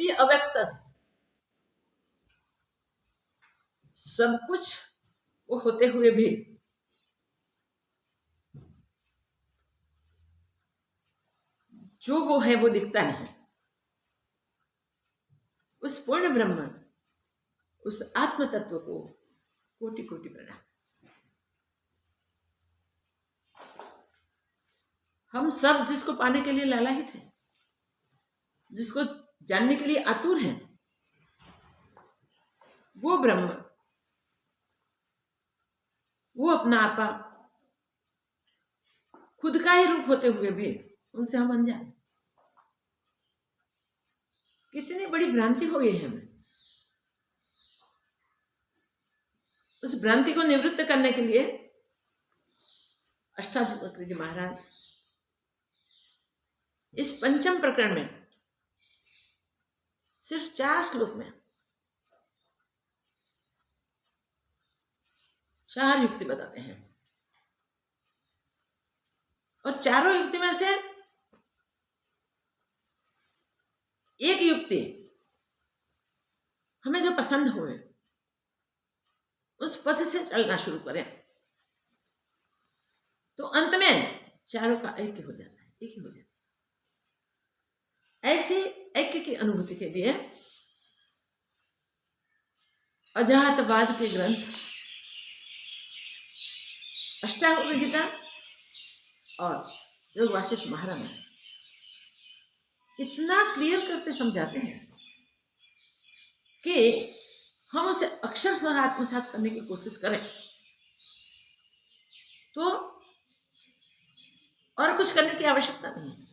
भी अव्यक्त है, सब कुछ वो होते हुए भी जो वो है वो दिखता नहीं। उस पूर्ण ब्रह्म, उस आत्म तत्व को कोटि कोटि प्रणाम। हम सब जिसको पाने के लिए लालायित हैं, जिसको जानने के लिए आतुर हैं, वो ब्रह्म, वो अपना आपा खुद का ही रूप होते हुए भी उनसे हम अनजान। कितनी बड़ी भ्रांति हो गई है हमें। उस भ्रांति को निवृत्त करने के लिए अष्टावक्र जी महाराज इस पंचम प्रकरण में सिर्फ 4 श्लोक में 4 युक्ति बताते हैं, और चारों युक्ति में से एक युक्ति हमें जो पसंद हुए उस पथ से चलना शुरू करें तो अंत में चारों का ऐक्य हो जाता है, एक ही हो जाता है। ऐसी ऐक्य की अनुभूति के लिए अजातवाद के ग्रंथ अष्टावक्र गीता और योग वासिष्ठ महाराज इतना क्लियर करते समझाते हैं कि हम उसे अक्षर सह आत्मसात करने की कोशिश करें तो और कुछ करने की आवश्यकता नहीं है।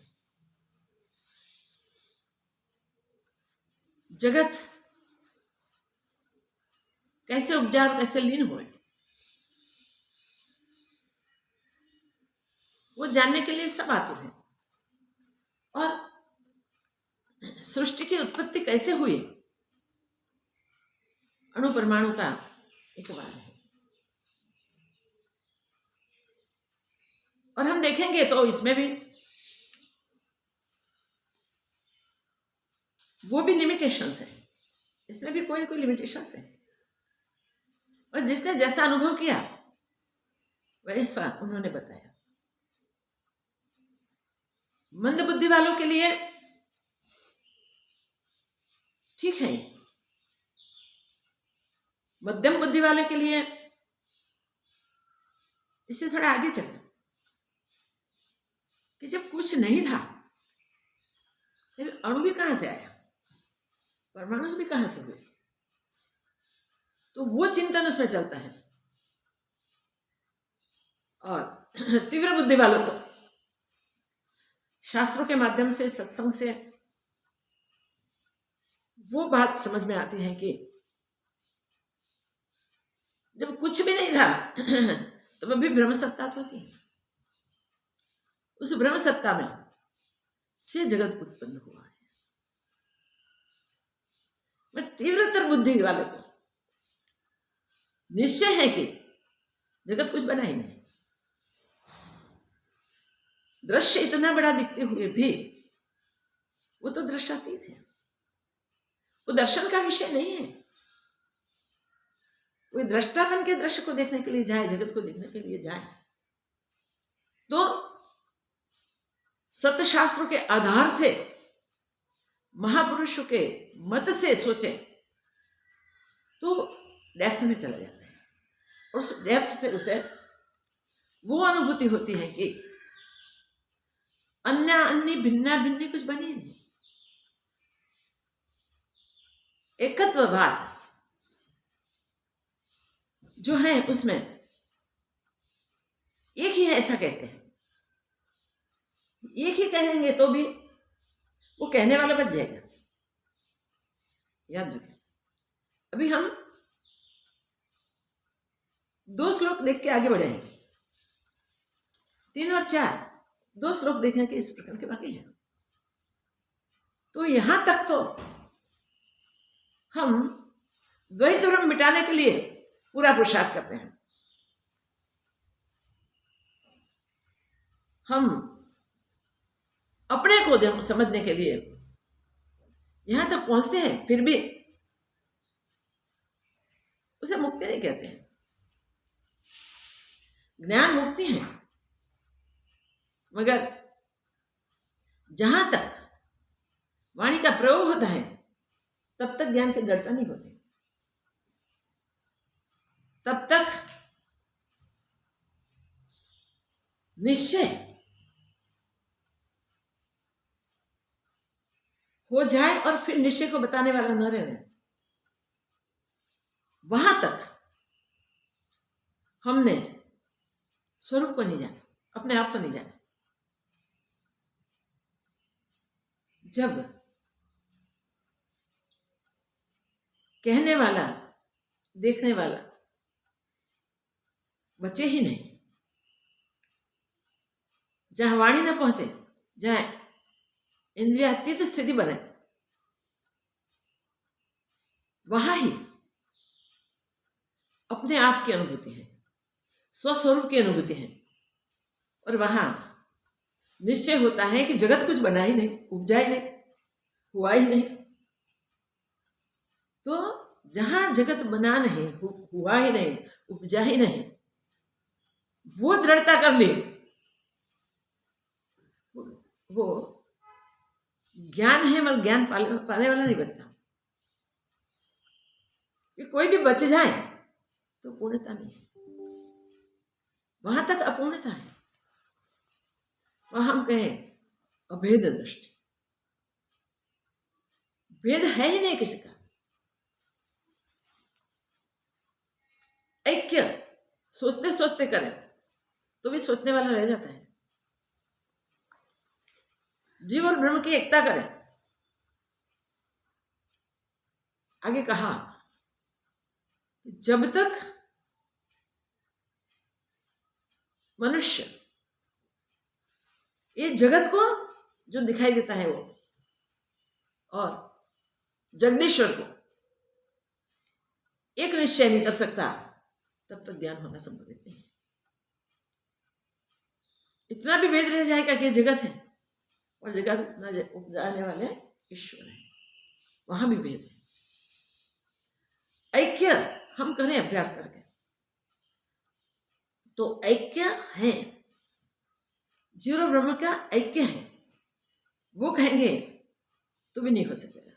जगत कैसे उपजा और कैसे लीन हुए वो जानने के लिए सब आते हैं, और सृष्टि की उत्पत्ति कैसे हुई अणु परमाणु का एक बार है। और हम देखेंगे तो इसमें भी वो भी लिमिटेशंस है, इसमें भी कोई कोई लिमिटेशंस है, और जिसने जैसा अनुभव किया वैसा उन्होंने बताया। मंद बुद्धि वालों के लिए ठीक है, मध्यम बुद्धि वाले के लिए इससे थोड़ा आगे चले कि जब कुछ नहीं था तब अणु भी कहां से आया, परमाणु भी कहां से हुए, तो वो चिंतन उसमें चलता है। और तीव्र बुद्धि वालों को शास्त्रों के माध्यम से, सत्संग से वो बात समझ में आती है कि जब कुछ भी नहीं था तो अभी ब्रह्म सत्ता तो थी, उस ब्रह्म सत्ता में से जगत उत्पन्न हुआ है। मैं तीव्रतर बुद्धि वाले को निश्चय है कि जगत कुछ बना ही नहीं, दृश्य इतना बड़ा दिखते हुए भी वो तो दृश्यातीत है, वो दर्शन का विषय नहीं है। कोई दृष्टा बन के दृश्य को देखने के लिए जाए, जगत को देखने के लिए जाए तो सत्य शास्त्रों के आधार से, महापुरुषों के मत से सोचे तो डेप्थ में चला जाता है, और उस डेप्थ से उसे वो अनुभूति होती है कि अन्य अन्य भिन्ना भिन्नी कुछ बनी नहीं, एकत्ववाद जो है उसमें एक ही है ऐसा कहते हैं। एक ही कहेंगे तो भी वो कहने वाला बच जाएगा। याद रखें, अभी हम 2 श्लोक देख के आगे बढ़े हैं, 3 और 4 2 श्लोक देखने के इस प्रकार के बाकी हैं। तो यहां तक तो हम द्वैत धर्म मिटाने के लिए पूरा पुरुषार्थ करते हैं। हम अपने को समझने के लिए यहां तक पहुंचते हैं, फिर भी उसे मुक्ति नहीं कहते हैं। ज्ञान मुक्ति है, मगर जहां तक वाणी का प्रयोग होता है तब तक ज्ञान की दृढ़ता नहीं होती, तब तक निश्चय हो जाए और फिर निश्चय को बताने वाला न रहे, वहां तक हमने स्वरूप को नहीं जाना, अपने आप को नहीं जाना। जब कहने वाला देखने वाला बचे ही नहीं, जहां वाणी न पहुंचे, जहां इंद्रियातीत स्थिति बने, वहां ही अपने आप की अनुभूति है, स्वस्वरूप की अनुभूति है, और वहां निश्चय होता है कि जगत कुछ बना ही नहीं, उपजा ही नहीं, हुआ ही नहीं। तो जहां जगत बना नहीं, हुआ ही नहीं, उपजा ही नहीं, वो दृढ़ता कर ले, वो ज्ञान है, मगर ज्ञान पाने वाला नहीं बनता। कि कोई भी बच जाए तो पूर्णता नहीं है, वहां तक अपूर्णता है। वहां हम कहें अभेद दृष्टि, भेद है ही नहीं किसी का। ऐक्य सोचते सोचते करें तो भी सोचने वाला रह जाता है। जीव और ब्रह्म की एकता करें। आगे कहा जब तक मनुष्य ये जगत को जो दिखाई देता है वो और जगदीश्वर को एक निश्चय नहीं कर सकता, तब तक ज्ञान होना संभवित नहीं। इतना भी भेद रह जाएगा कि जगत है और जगत न उपजाने वाले ईश्वर है, वहां भी भेद है। ऐक्य हम करें अभ्यास करके तो ऐक्य है, जीव और ब्रह्म का ऐक्य है, वो कहेंगे तो भी नहीं हो सकेगा।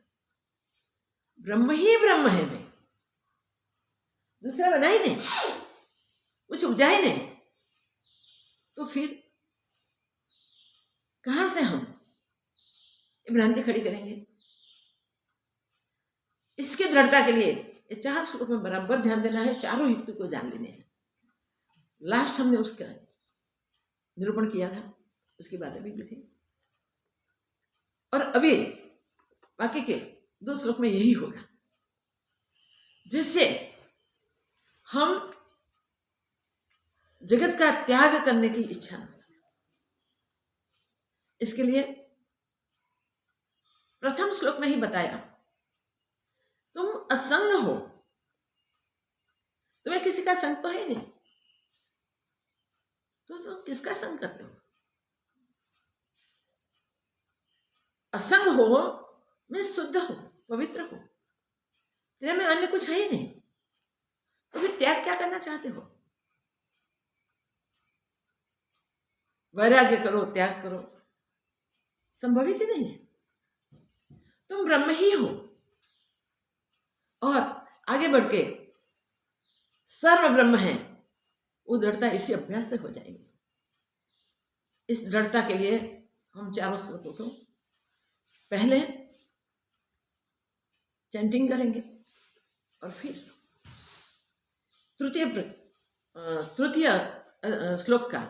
ब्रह्म ही ब्रह्म है, मैं दूसरा बना ही नहीं, कुछ उपजा ही नहीं, तो फिर कहां से हम ये भ्रांति खड़ी करेंगे? इसकी दृढ़ता के लिए ये 4 श्लोक में बराबर ध्यान देना है, चारों युक्ति को जान लेने हैं। लास्ट हमने उसका निरूपण किया था, उसकी बातें भी की थी, और अभी बाकी के 2 श्लोक में यही होगा, जिससे हम जगत का त्याग करने की इच्छा न करें। इसके लिए प्रथम श्लोक में ही बताया, तुम असंग हो, तुम्हें किसी का संग तो है नहीं, तो तुम किसका संग करते हो? असंग हो मैं शुद्ध हो, पवित्र हो, तेरे में अन्य कुछ है ही नहीं, तो फिर त्याग क्या करना चाहते हो? वैराग्य करो, त्याग करो, संभवित ही नहीं है। तुम ब्रह्म ही हो, और आगे बढ़ के सर्व ब्रह्म है, वो दृढ़ता इसी अभ्यास से हो जाएगी। इस दृढ़ता के लिए हम चारों श्लोकों को पहले चैंटिंग करेंगे और फिर तृतीय श्लोक का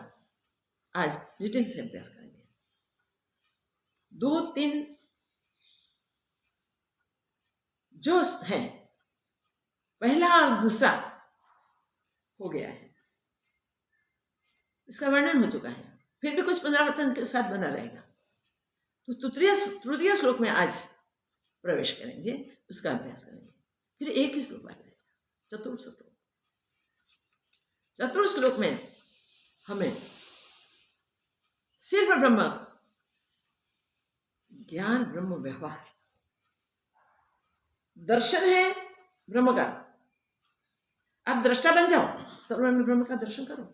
आज डिटेल से अभ्यास करेंगे। 2-3 जो है, पहला और दूसरा हो गया है, इसका वर्णन हो चुका है, फिर भी कुछ पुनरावर्तन के साथ बना रहेगा। तो तृतीय श्लोक में आज प्रवेश करेंगे, उसका अभ्यास करेंगे, फिर एक ही श्लोक बाकी रहेगा, चतुर्थ श्लोक। चतुर्थ श्लोक में हमें सिर्फ ब्रह्म ज्ञान, ब्रह्म व्यवहार, दर्शन है ब्रह्म का, आप दृष्टा बन जाओ, सर्वव्यापी ब्रह्म का दर्शन करो।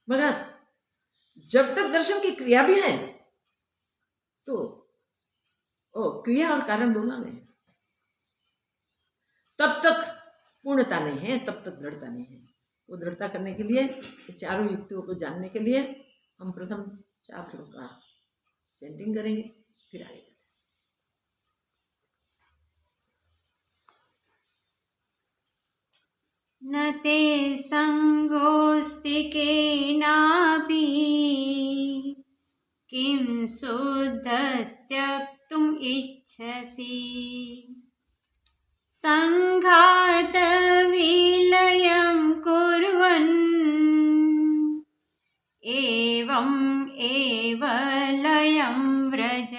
मगर जब तक दर्शन की क्रिया भी है तो क्रिया और कारण दोनों में, तब तक पूर्णता नहीं है, तब तक दृढ़ता नहीं है। वो दृढ़ता करने के लिए, चारों युक्तियों को जानने के लिए हम प्रथम 4 श्लोक का चैंटिंग करेंगे, फिर आगे चलेंगे। न ते संगोऽस्ति केनापि किं शुद्धस्त्यक्तुम् इच्छसि संघात विलयं कुर्वन् एवं एव लयं व्रज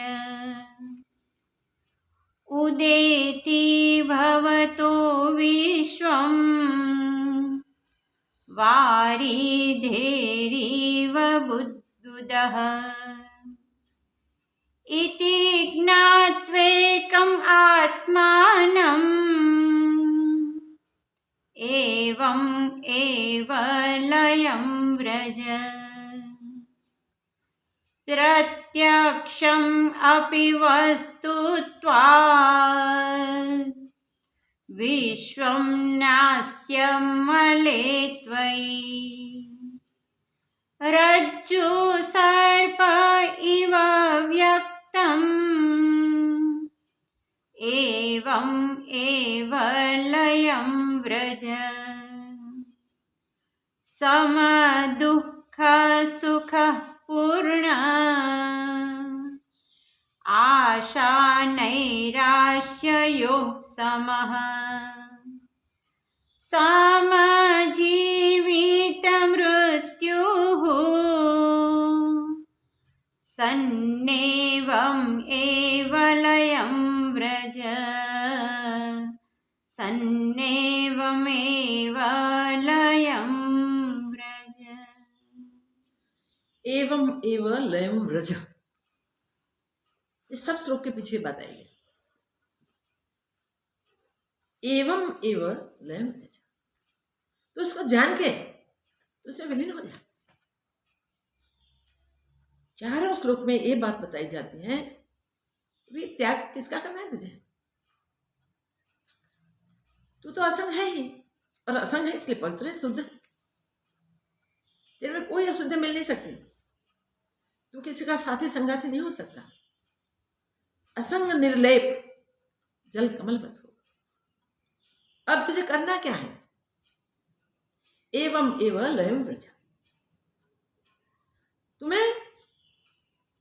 उदेति भवतो विश्वम् वारिधेरिव बुद्धुदः इति ज्ञात्वेकम् आत्मानम् एवं एव लयं व्रज प्रत्यक्षम् अपि वस्तुत्वात् विश्वं नास्त्यमले त्वयि रज्जु सर्प इव व्यक्तम् एवं एव लयं व्रज समदुःख सुख पूर्ण आशा नैराश्ययोः समः समजीवित मृत्युः सन्नेवम् एव लयं व्रज सन्नेवमेव लयं व्रज। एवं एव लयं व्रज, इस सब श्लोक के पीछे बात आई है। एवं एव लयं व्रज, तो उसको जान के तो उसमें विलीन हो जाए। चारों श्लोक में ये बात बताई जाती है, भी त्याग किसका करना है तुझे? तू तो असंग है ही, और असंग है इसलिए पवित्र है, शुद्ध है, तेरे में कोई अशुद्ध मिल नहीं सकती। तू किसी का साथी संगाती नहीं हो सकता। असंग निर्लेप जल कमलवत हो। अब तुझे करना क्या है? एवं एव लयं व्रज, तुम्हें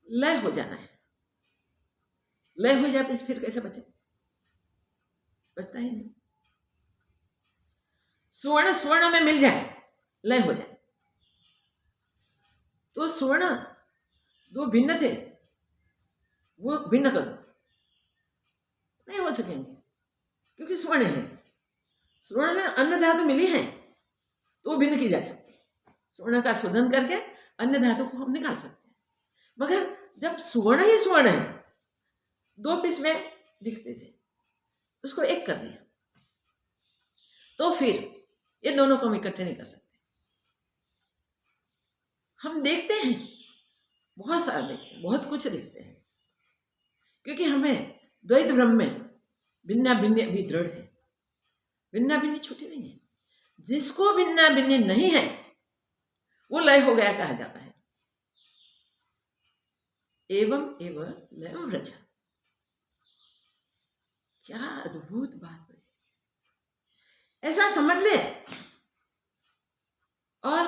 लय हो जाना है। लय हो जाए फिर कैसे बचे? बचता ही नहीं। स्वर्ण स्वर्ण में मिल जाए, लय हो जाए, तो स्वर्ण दो भिन्न थे, वो भिन्न कर दो, नहीं हो सकेंगे, क्योंकि स्वर्ण है। स्वर्ण में अन्य धातु मिली है तो भिन्न की जा सकती है। स्वर्ण का शोधन करके अन्य धातु को हम निकाल सकते हैं। मगर जब स्वर्ण ही स्वर्ण है, दो पीस में दिखते थे, उसको एक कर दिया, तो फिर ये दोनों को हम इकट्ठे नहीं कर सकते। हम देखते हैं, बहुत सारा देखते हैं, बहुत कुछ देखते हैं, क्योंकि हमें द्वैत ब्रह्म में भिन्ना भिन्न भी दृढ़ है। भिन्ना भिन्न छूटी नहीं है। जिसको भिन्ना भिन्न नहीं है वो लय हो गया कहा जाता है। एवं एव लयं व्रज, क्या अद्भुत बात है। ऐसा समझ ले और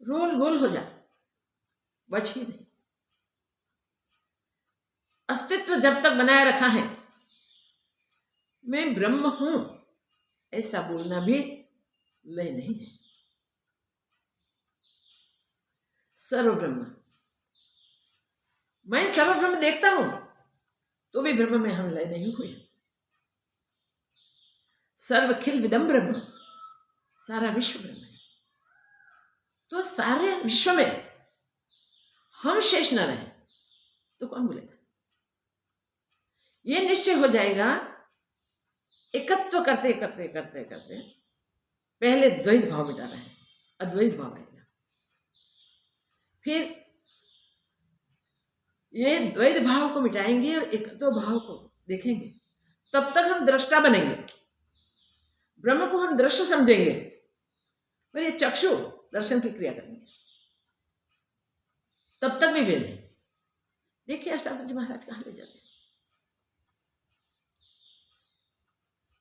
रोल गोल हो जा, बच ही नहीं। अस्तित्व जब तक बनाए रखा है, मैं ब्रह्म हूं, ऐसा बोलना भी लय नहीं है। सर्व ब्रह्म, मैं सर्व ब्रह्म देखता हूं तो भी ब्रह्म में हम लय नहीं हुए। सर्व खिल विदम ब्रह्म, सारा विश्व ब्रह्म है। तो सारे विश्व में हम शेष न रहे तो कौन बोलेगा? ये निश्चय हो जाएगा। एकत्व करते करते करते करते पहले द्वैत भाव मिटाना है, अद्वैत भाव आएगा। फिर ये द्वैत भाव को मिटाएंगे और एकत्व भाव को देखेंगे, तब तक हम दृष्टा बनेंगे, ब्रह्म को हम दृश्य समझेंगे और ये चक्षु दर्शन की क्रिया करेंगे। तब तक भी भेद है। देखिए अष्टावक्र जी महाराज कहाँ ले जाते हैं।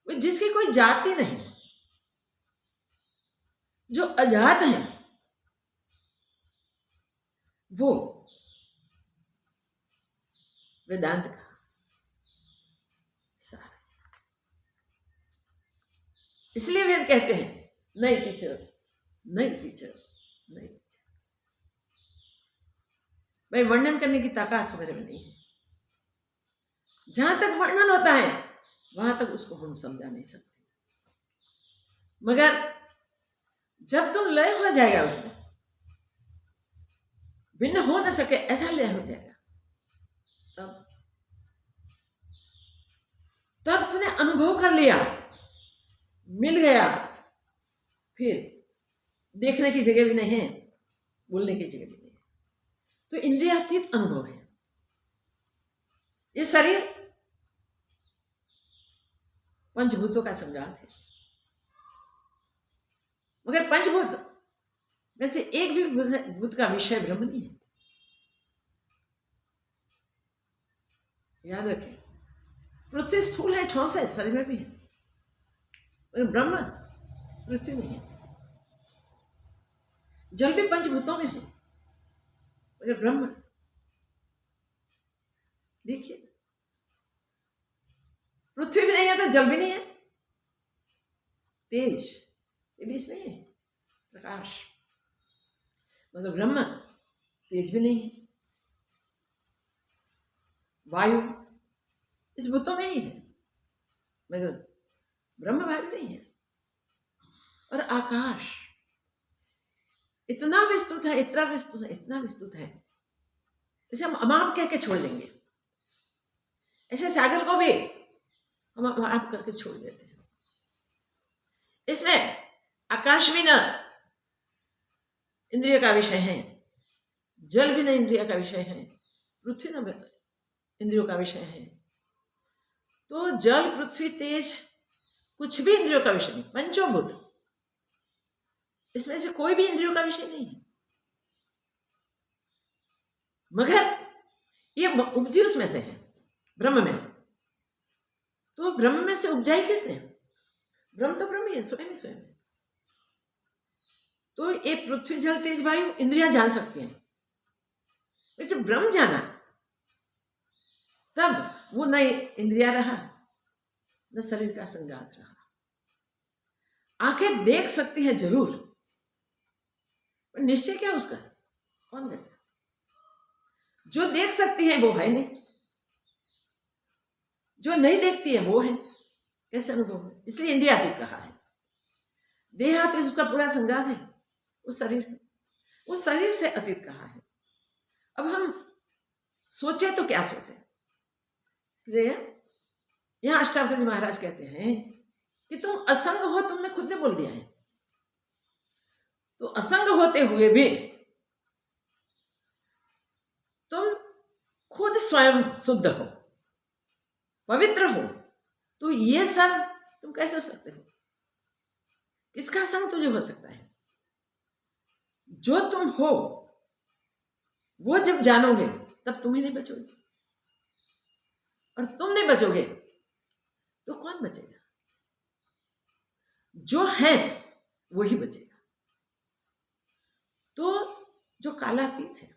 जिसकी कोई जाति नहीं, जो अजात है, वो वेदांत का सार है। इसलिए वेद कहते हैं नहीं टीचर, नहीं टीचर, नहीं टीचर। भाई वर्णन करने की ताकत हमारे में नहीं है। जहां तक वर्णन होता है वहां तक उसको हम समझा नहीं सकते, मगर जब तुम लय हो जाएगा, उसमें भिन्न हो न सके ऐसा लय हो जाएगा, तब तुमने अनुभव कर लिया, मिल गया, फिर देखने की जगह भी नहीं है, बोलने की जगह भी नहीं है। तो इंद्रियातीत अनुभव है। ये शरीर पंचभूतों का संघात है, मगर पंचभूत में से एक भी भूत का विषय ब्रह्म नहीं है। याद रखें, पृथ्वी स्थूल है, ठोस है, शरीर में भी है, मगर ब्रह्म पृथ्वी नहीं है। जल भी पंचभूतों में है, मगर ब्रह्म देखिए, पृथ्वी भी नहीं है तो जल भी नहीं है, तेज ये भी इसमें है, प्रकाश, मगर ब्रह्म तेज भी नहीं है, वायु इस भूतों में ही है, मगर ब्रह्म वायु नहीं है। और आकाश इतना विस्तृत है, इतना विस्तृत है, इतना विस्तृत है, इसे हम अमाप कह के छोड़ देंगे। ऐसे सागर को भी हम अमाप करके छोड़ देते हैं। इसमें आकाश भी न इंद्रिय का विषय है, जल भी न इंद्रिय का विषय है, पृथ्वी न इंद्रियों का विषय है। तो जल, पृथ्वी, तेज कुछ भी इंद्रियों का विषय नहीं, पंचोभूत इसमें से कोई भी इंद्रियों का विषय नहीं है, मगर ये उपजी उसमें से है, ब्रह्म में से। तो ब्रह्म में से उपजाई किसने? ब्रह्म तो ब्रह्म ही है, स्वयं ही स्वयं है। तो ये पृथ्वी, जल, तेज, वायु इंद्रियां जान सकती हैं। जब ब्रह्म जाना तब वो न इंद्रिया रहा, न शरीर का संघात रहा। आंखें देख सकती हैं जरूर, पर निश्चय क्या उसका? कौन करेगा? जो देख सकती है वो है नहीं, जो नहीं देखती है वो है। कैसे अनुभव है? इसलिए इंद्रियातीत कहा है। देहातीत उसका पूरा संघात है, वो शरीर है, वो शरीर से अतीत कहा है। अब हम सोचे तो क्या सोचे? इसलिए यहां अष्टावक्र जी महाराज कहते हैं कि तुम असंग हो, तुमने खुद ने बोल दिया है। तो असंग होते हुए भी तुम खुद स्वयं शुद्ध हो, पवित्र हो, तो ये सब तुम कैसे हो सकते हो? किसका संग तुझे हो सकता है? जो तुम हो वो जब जानोगे तब तुम ही नहीं बचोगे, और तुम नहीं बचोगे तो कौन बचेगा? जो है वो ही बचेगा। तो जो कालातीत है,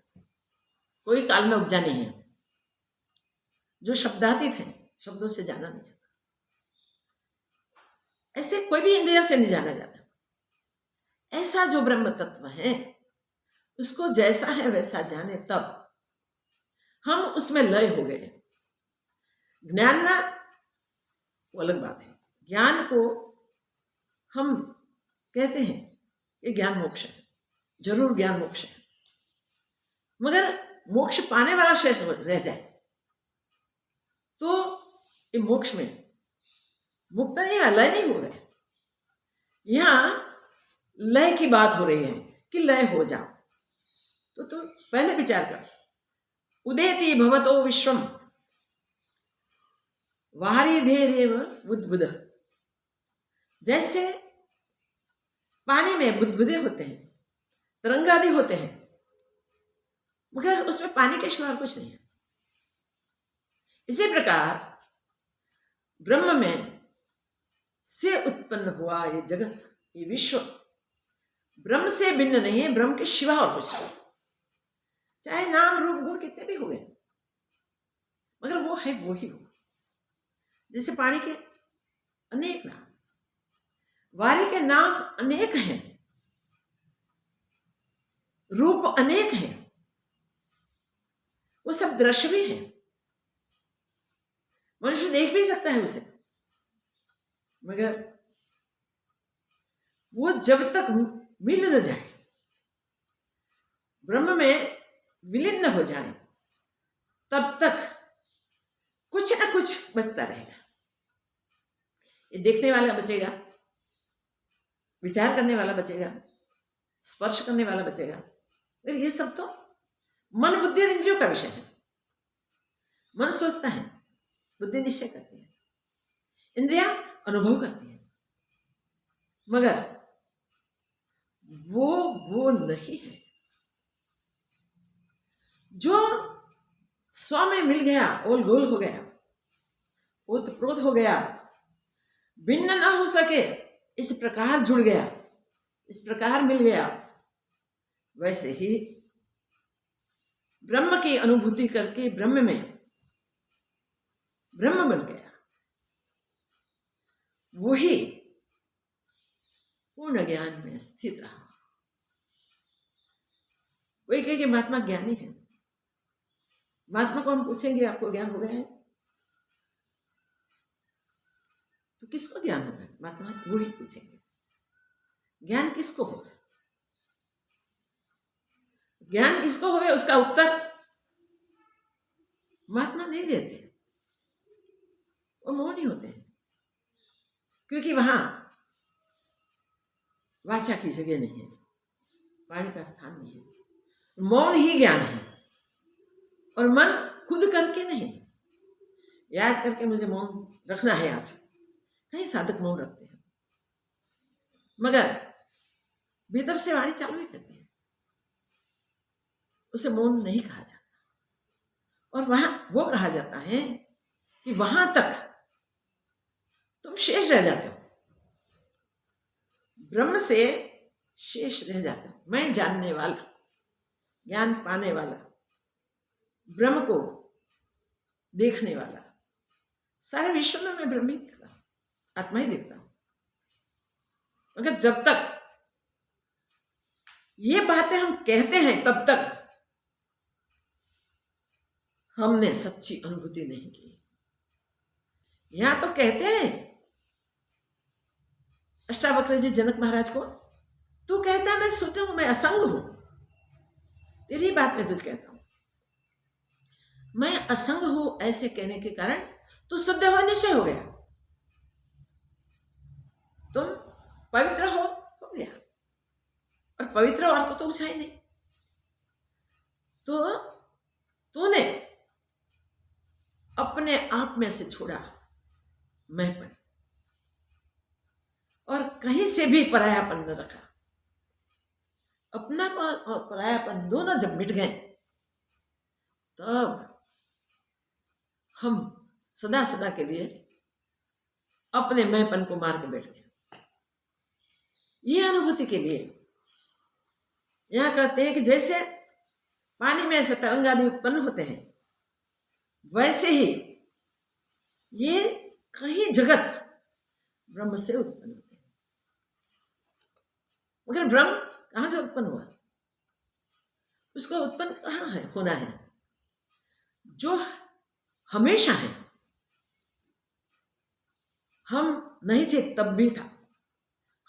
कोई काल में उपजा नहीं है, जो शब्दातीत है, शब्दों से जाना नहीं जाता, ऐसे कोई भी इंद्रिय से नहीं जाना जाता। ऐसा जो ब्रह्म तत्व है उसको जैसा है वैसा जाने, तब हम उसमें लय हो गए। ज्ञान ना वो अलग बात है। ज्ञान को हम कहते हैं कि ज्ञान मोक्ष है, जरूर ज्ञान मोक्ष है, मगर मोक्ष पाने वाला शेष रह जाए तो ये मोक्ष में मुक्त नहीं है, लय नहीं हो गए। यहाँ लय की बात हो रही है कि लय हो जाओ। तो पहले विचार कर, उदेति भवतो विश्वम वारिधेरेव बुद्बुद। जैसे पानी में बुदबुदे होते हैं, तरंगादि होते हैं, मगर उसमें पानी के सिवा कुछ नहीं है। इसी प्रकार ब्रह्म में से उत्पन्न हुआ ये जगत, ये विश्व ब्रह्म से भिन्न नहीं है, ब्रह्म के सिवा और कुछ नहीं। चाहे नाम रूप गुण कितने भी हो गए, मगर वो है वो ही हो। जैसे पानी के अनेक नाम, वारी के नाम अनेक हैं, रूप अनेक हैं, वो सब दृश्य भी है, मनुष्य देख भी सकता है उसे, मगर वो जब तक मिल न जाए, ब्रह्म में विलीन न हो जाए, तब तक कुछ न कुछ बचता रहेगा। ये देखने वाला बचेगा, विचार करने वाला बचेगा, स्पर्श करने वाला बचेगा, मगर ये सब तो मन बुद्धि और इंद्रियों का विषय है। मन सोचता है, बुद्धि निश्चय करती है, इंद्रियां अनुभव करती है, मगर वो नहीं है। जो स्व में मिल गया, ओल गोल हो गया, ओतप्रोत हो गया, भिन्न ना हो सके, इस प्रकार जुड़ गया, इस प्रकार मिल गया, वैसे ही ब्रह्म की अनुभूति करके ब्रह्म में ब्रह्म बन गया, वही पूर्ण ज्ञान में स्थित रहा। वही कहे कि महात्मा ज्ञानी है। महात्मा को हम पूछेंगे आपको ज्ञान हो गया है, तो किसको ज्ञान हो गया? महात्मा वही पूछेंगे, ज्ञान किसको हो? ज्ञान किसको हो? उसका उत्तर महात्मा नहीं देते, वो मौन ही होते हैं, क्योंकि वहां वाचा की जगह नहीं है, वाणी का स्थान नहीं है। मौन ही ज्ञान है, और मन खुद करके नहीं, याद करके मुझे मौन रखना है। आज कई साधक मौन रखते हैं, मगर भीतर से वाणी चालू ही करती है, उसे मौन नहीं कहा जाता। और वहां वो कहा जाता है कि वहां तक तुम शेष रह जाते हो, ब्रह्म से शेष रह जाते हो। मैं जानने वाला, ज्ञान पाने वाला, ब्रह्म को देखने वाला, सारे विश्व में मैं ब्रह्म ही दिखता हूं, आत्मा ही दिखता हूं। मगर जब तक ये बातें हम कहते हैं, तब तक हमने सच्ची अनुभूति नहीं की। यहां तो कहते हैं अष्टावक्र जी जनक महाराज को, तू कहता है मैं सुध हूं, मैं असंग हूं, तेरी बात में तुझ कहता हूं, मैं असंग हूं। ऐसे कहने के कारण तू शुद्ध हो निश्चय हो गया, तुम पवित्र हो गया, और पवित्र और को तो पूछा ही नहीं। तो तूने अपने आप में से छोड़ा मैंपन, और कहीं से भी परायापन न रखा। अपनापन और परायापन दोनों जब मिट गए, तब हम सदा सदा के लिए अपने मैंपन को मार के बैठ गए। ये अनुभूति के लिए यहां कहते हैं कि जैसे पानी में ऐसे तरंग आदि उत्पन्न होते हैं, वैसे ही ये कहीं जगत ब्रह्म से उत्पन्न होते हैं। मगर ब्रह्म कहां से उत्पन्न हुआ? उसको उत्पन्न कहां है होना है? जो हमेशा है। हम नहीं थे तब भी था,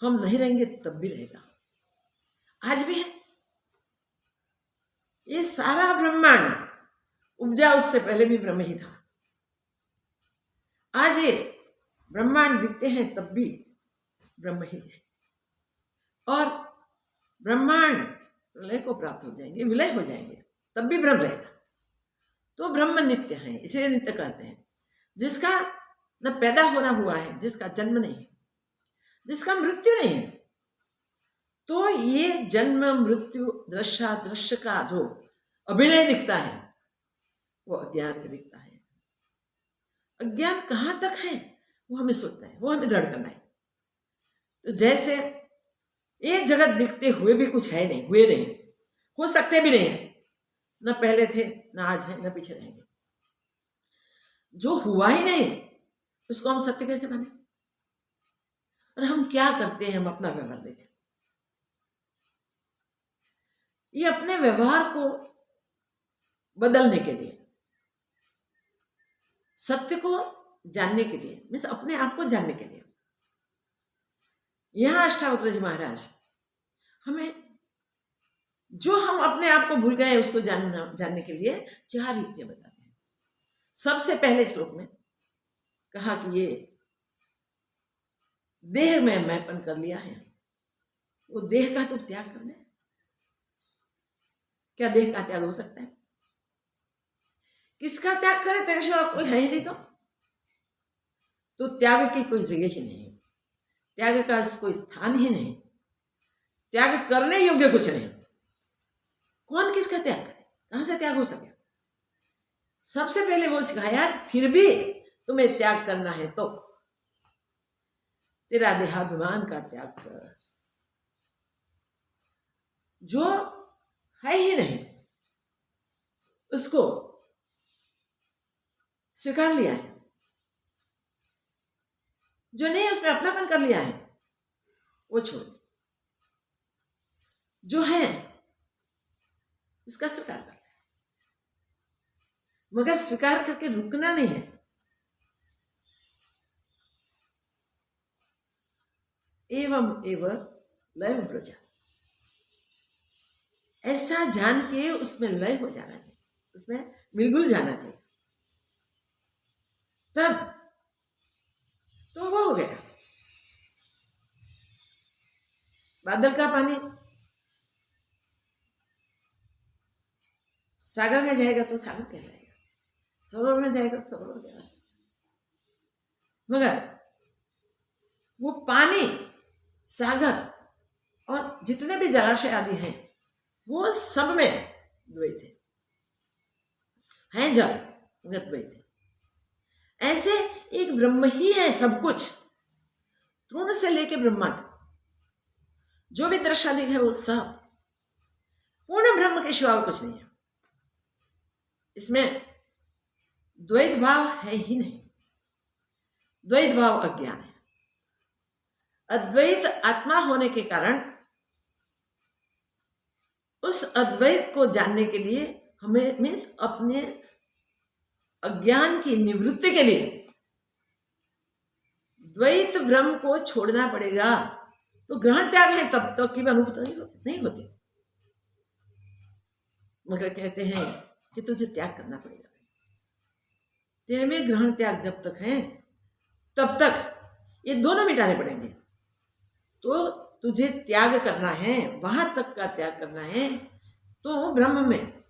हम नहीं रहेंगे तब भी रहेगा, आज भी है। ये सारा ब्रह्मांड उपजा उससे पहले भी ब्रह्म ही था। आज ये ब्रह्मांड दिखते हैं तब भी ब्रह्म ही है, और ब्रह्मांड प्रलय को प्राप्त हो जाएंगे, विलय हो जाएंगे, तब भी ब्रह्म रहेगा। तो ब्रह्म नित्य है, इसलिए नित्य कहते हैं। जिसका न पैदा होना हुआ है, जिसका जन्म नहीं है, जिसका मृत्यु नहीं है, तो ये जन्म मृत्यु दृश्य का जो अभिनय दिखता है वो अज्ञान में दिखता है। अज्ञान कहाँ तक है वो हमें सोचता है, वो हमें दृढ़ करना है। तो जैसे ये जगत दिखते हुए भी कुछ है नहीं, हुए नहीं, हो सकते भी नहीं है, न पहले थे न आज है न पीछे रहेंगे। जो हुआ ही नहीं उसको हम सत्य कैसे माने? और हम क्या करते हैं? हम अपना व्यवहार देखें। ये अपने व्यवहार को बदलने के लिए, सत्य को जानने के लिए, मीन्स अपने आप को जानने के लिए, यहां अष्टावक्र जी महाराज हमें जो हम अपने आप को भूल गए उसको जानने के लिए 4 युक्तियां बताते हैं। सबसे पहले श्लोक में कहा कि ये देह में मैंपन कर लिया है, वो देह का तो त्याग कर दे। क्या देह का त्याग हो सकता है? किसका त्याग करे? तेरे सिवा कोई है ही नहीं। तो त्याग की कोई जगह ही नहीं, त्याग का कोई स्थान ही नहीं, त्याग करने योग्य कुछ नहीं। कौन किसका त्याग करे? कहां से त्याग हो सके? सबसे पहले वो सिखाया, फिर भी तुम्हें त्याग करना है तो तेरा देहाभिमान का त्याग कर। जो है ही नहीं उसको स्वीकार लिया है, जो नहीं उसमें अपनापन कर लिया है वो छोड़। जो है उसका स्वीकार करना है, मगर स्वीकार करके रुकना नहीं है। एवं एवं लय ब्रजा, ऐसा जान के उसमें लय हो जाना चाहिए, उसमें मिलगुल जाना चाहिए, तब तो वो हो गया। बादल का पानी सागर में जाएगा तो सागर कहलाएगा, सरोवर में जाएगा तो सरोवर कहलाएगा, मगर वो पानी, सागर और जितने भी जलाशय आदि हैं वो सब में द्वैत है जल मगर द्वैत है। ऐसे एक ब्रह्म ही है सब कुछ, तृण से लेके ब्रह्मा तक जो भी दृश्य है वो सब पूर्ण ब्रह्म के सिवा कुछ नहीं है। इसमें द्वैत भाव है ही नहीं। द्वैत भाव अज्ञान है। अद्वैत आत्मा होने के कारण उस अद्वैत को जानने के लिए हमें मीन्स अपने अज्ञान की निवृत्ति के लिए द्वैत ब्रह्म को छोड़ना पड़ेगा। तो ग्रहण त्याग है तब तक की अनुभूति नहीं होती, मगर कहते हैं कि तुझे त्याग करना पड़ेगा। तेरे में ग्रहण त्याग जब तक है तब तक ये दोनों मिटाने पड़ेंगे। तो तुझे त्याग करना है, वहां तक का त्याग करना है, तो ब्रह्म में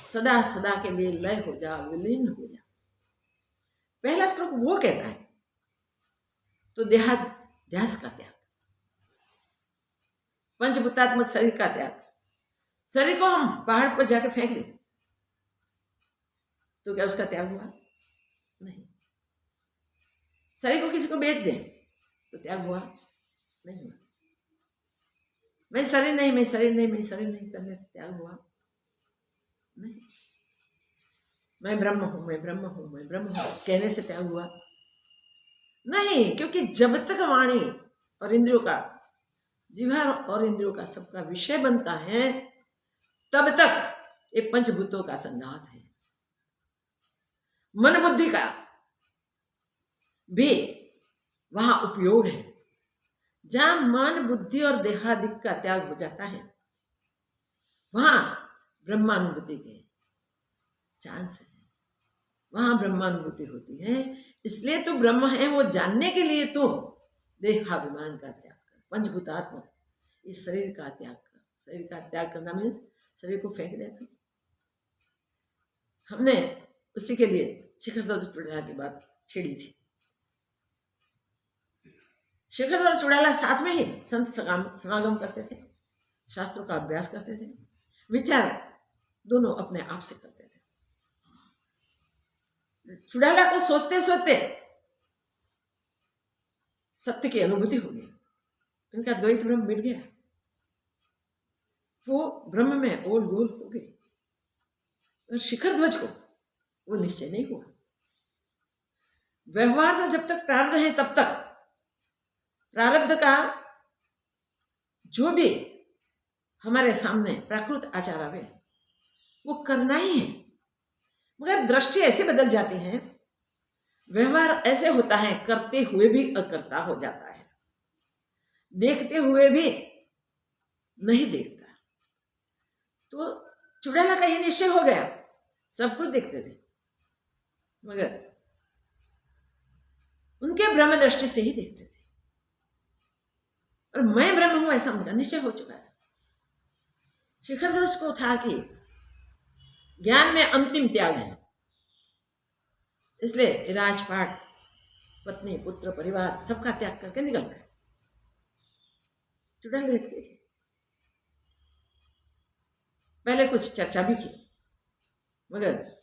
सदा सदा के लिए लय हो जा, विलीन हो जा। पहला श्लोक वो कहता है। तो देहाध्यास का त्याग, पंचभूतात्मक शरीर का त्याग। शरीर को हम पहाड़ पर जाकर फेंक दें तो क्या उसका त्याग हुआ? नहीं। शरीर को किसी को बेच दें तो त्याग हुआ? नहीं हुआ। मैं शरीर नहीं, मैं शरीर नहीं, मैं शरीर नहीं करने से त्याग हुआ? नहीं। मैं ब्रह्म हूं, मैं ब्रह्म हूं, मैं ब्रह्म हूं कहने से त्याग हुआ? नहीं, क्योंकि जब तक वाणी और इंद्रियों का, जीवा और इंद्रियों का सबका विषय बनता है तब तक ये पंचभूतों का संघात है। मन बुद्धि का भी वहां उपयोग है। जहां मन बुद्धि और देहादिक का त्याग हो जाता है वहां ब्रह्मानुभूति के चांस है। वहां ब्रह्मानुभूति होती है। इसलिए तो ब्रह्म है, वो जानने के लिए तो देहाभिमान का त्याग कर, पंचभूतात्मा इस शरीर का त्याग कर। शरीर का त्याग करना मीन्स शरीर को फेंक देना। हमने उसी के लिए शिखरधर चुड़ैला की बात छेड़ी थी। शिखरधर चुड़ैला साथ में ही संत समागम करते थे, शास्त्रों का अभ्यास करते थे, विचार दोनों अपने आप से करते थे। चुड़ैला को सोचते सोचते सत्य की अनुभूति हो गई, उनका द्वैत ब्रह्म मिट गया, वो ब्रह्म में ओल गोल हो गई। और शिखर ध्वज को वो निश्चय नहीं हुआ। व्यवहार तो जब तक प्रारब्ध है तब तक प्रारब्ध का जो भी हमारे सामने प्राकृत आचार आवे वो करना ही है, मगर दृष्टि ऐसे बदल जाती है, व्यवहार ऐसे होता है, करते हुए भी अकर्ता हो जाता है, देखते हुए भी नहीं देखता। तो चुड़ैला का ये निश्चय हो गया, सब कुछ देखते थे मगर उनके ब्रह्म दृष्टि से ही देखते थे, और मैं ब्रह्म हूं ऐसा उनका निश्चय हो चुका है। शिखर ध्वज को था कि ज्ञान में अंतिम त्याग है, इसलिए राजपाट, पत्नी, पुत्र, परिवार सबका त्याग करके निकल गए। चुड़ैल देखते थे, पहले कुछ चर्चा भी की, मगर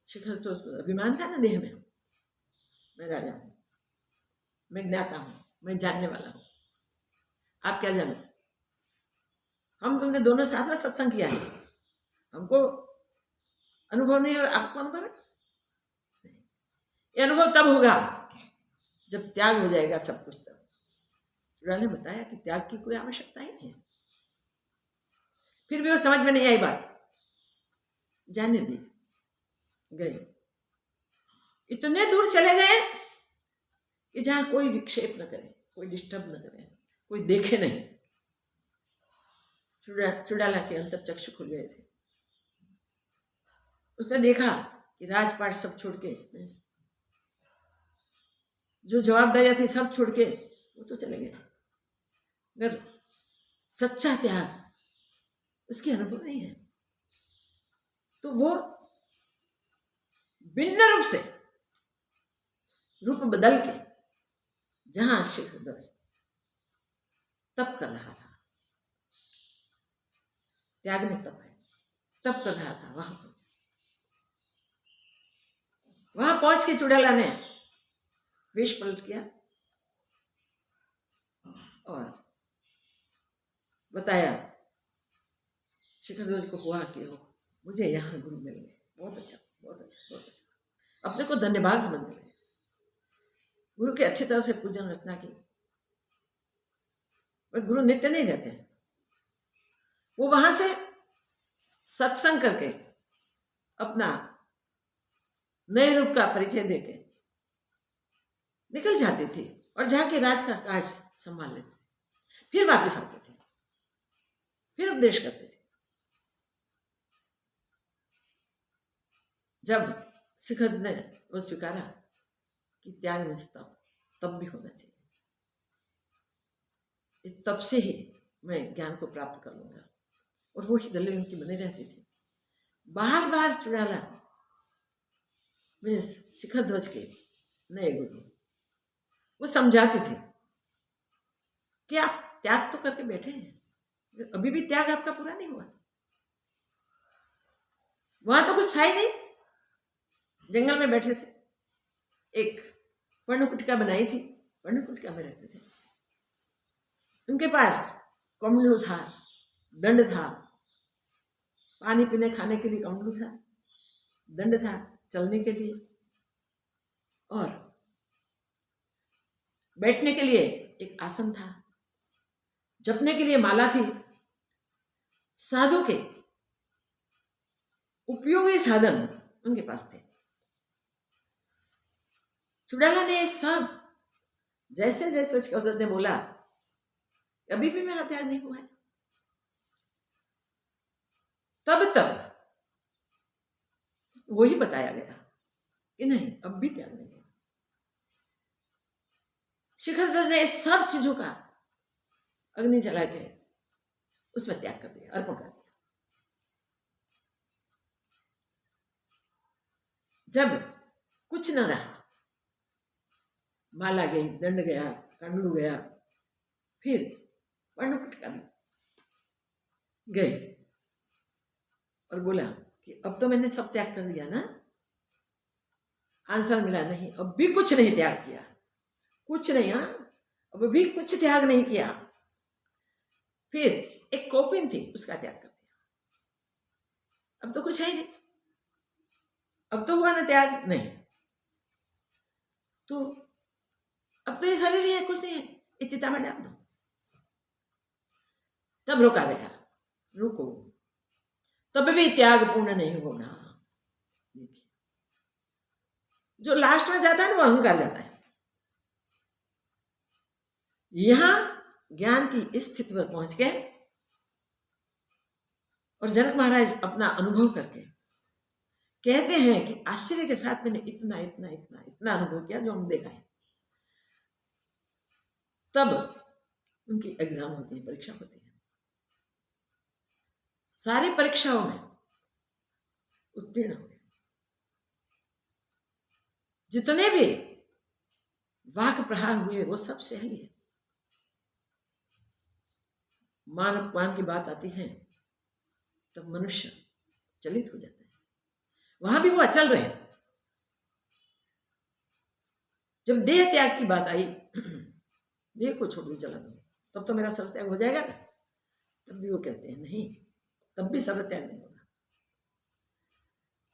शिखर तो अभिमान था ना देह में, मैं राजा हूं, मैं ज्ञाता हूं, मैं जानने वाला हूं, आप क्या जानो। हम तुमने दोनों साथ में सत्संग किया है, हमको अनुभव नहीं और आपको अनुभव है। ये अनुभव तब होगा जब त्याग हो जाएगा सब कुछ। तब चुड़ैल ने बताया कि त्याग की कोई आवश्यकता ही नहीं है। फिर भी वो समझ में नहीं आई बात, जाने दी, गए। इतने दूर चले गए कि जहां कोई विक्षेप न करे, कोई डिस्टर्ब न करे, कोई देखे नहीं। चुड़ैला के अंतर चक्षु खुल गए थे। उसने देखा कि राजपाट सब छोड़ के, जो जवाबदारियां थी सब छोड़ के वो तो चले गए, मगर सच्चा त्याग उसकी अनुभव नहीं है। तो वो भिन्न रूप से रूप बदल के जहां शिखर ध्वज तप कर रहा था, त्याग में तप है, तप कर रहा था, वहां पहुंच के चुड़ैला ने वेश पलट किया और बताया शिखर ध्वज को हुआ कि हो मुझे यहाँ गुरु मिल गए, बहुत अच्छा, बहुत अच्छा, बहुत अच्छा। अपने को धन्यवाद समझने लगे, गुरु के अच्छी तरह से पूजन रचना की। पर गुरु नित्य नहीं रहते हैं, वो वहां से सत्संग करके अपना नए रूप का परिचय देके निकल जाते थे और जाके राज का काज संभाल लेते, फिर वापस आते थे, फिर उपदेश करते थे। जब शिखर ने वो स्वीकारा कि त्याग में तब भी होना चाहिए, तब से ही मैं ज्ञान को प्राप्त कर लूंगा, और वो ही दल्ले उनकी बने रहती थी। बार बार चुड़ैला मीन्स शिखर ध्वज के नए गुरु वो समझाते थे कि आप त्याग तो करके बैठे हैं, अभी भी त्याग आपका पूरा नहीं हुआ। वहां तो कुछ था ही नहीं, जंगल में बैठे थे, एक पर्णकुटिका बनाई थी, पर्णकुटिका में रहते थे। उनके पास कमंडलू था, दंड था, पानी पीने खाने के लिए कमंडलू था, दंड था चलने के लिए, और बैठने के लिए एक आसन था, जपने के लिए माला थी। साधु के उपयोगी साधन उनके पास थे। चुड़ैला ने सब जैसे जैसे शिखर ने बोला अभी भी मेरा त्याग नहीं हुआ है, तब तब वही बताया गया कि नहीं, अब भी त्याग नहीं होगा। शिखर दत्त ने सब चीजों का अग्नि जला के उसमें त्याग कर दिया, अर्पण कर दिया। जब कुछ न रहा, माला गई, दंड गया, कंडलू गया, फिर पर्णकुटिका गए और बोला कि अब तो मैंने सब त्याग कर दिया ना। आंसर मिला, नहीं, अब भी कुछ नहीं त्याग किया, कुछ नहीं। हाँ, अब भी कुछ त्याग नहीं किया। फिर एक कौपिन थी, उसका त्याग कर दिया। अब तो कुछ है ही नहीं, अब तो हुआ ना त्याग, नहीं। तो अब तो ये शरीर ही है, कुछ नहीं है, इस चिता में डाल दो। तब रोका गया, रुको, तब भी त्याग पूर्ण नहीं होना। देखिए, जो लास्ट में जाता है ना, वो अहंकार जाता है। यहां ज्ञान की इस स्थिति पर पहुंच गए और जनक महाराज अपना अनुभव करके कहते हैं कि आश्चर्य के साथ मैंने इतना इतना इतना इतना अनुभव किया जो हमने देखा है। तब उनकी एग्जाम होती है, परीक्षा होती है। सारी परीक्षाओं में उत्तीर्ण हुए। जितने भी वाक प्रहार हुए वो सब सही है। मान अपमान की बात आती है तब मनुष्य चलित हो जाता है। वहां भी वो अचल रहे। जब देह त्याग की बात आई, देह को छोड़ दो, चला दो, तब तो मेरा सर्व त्याग हो जाएगा ना। तब भी वो कहते हैं नहीं, तब भी सर्व त्याग नहीं होगा।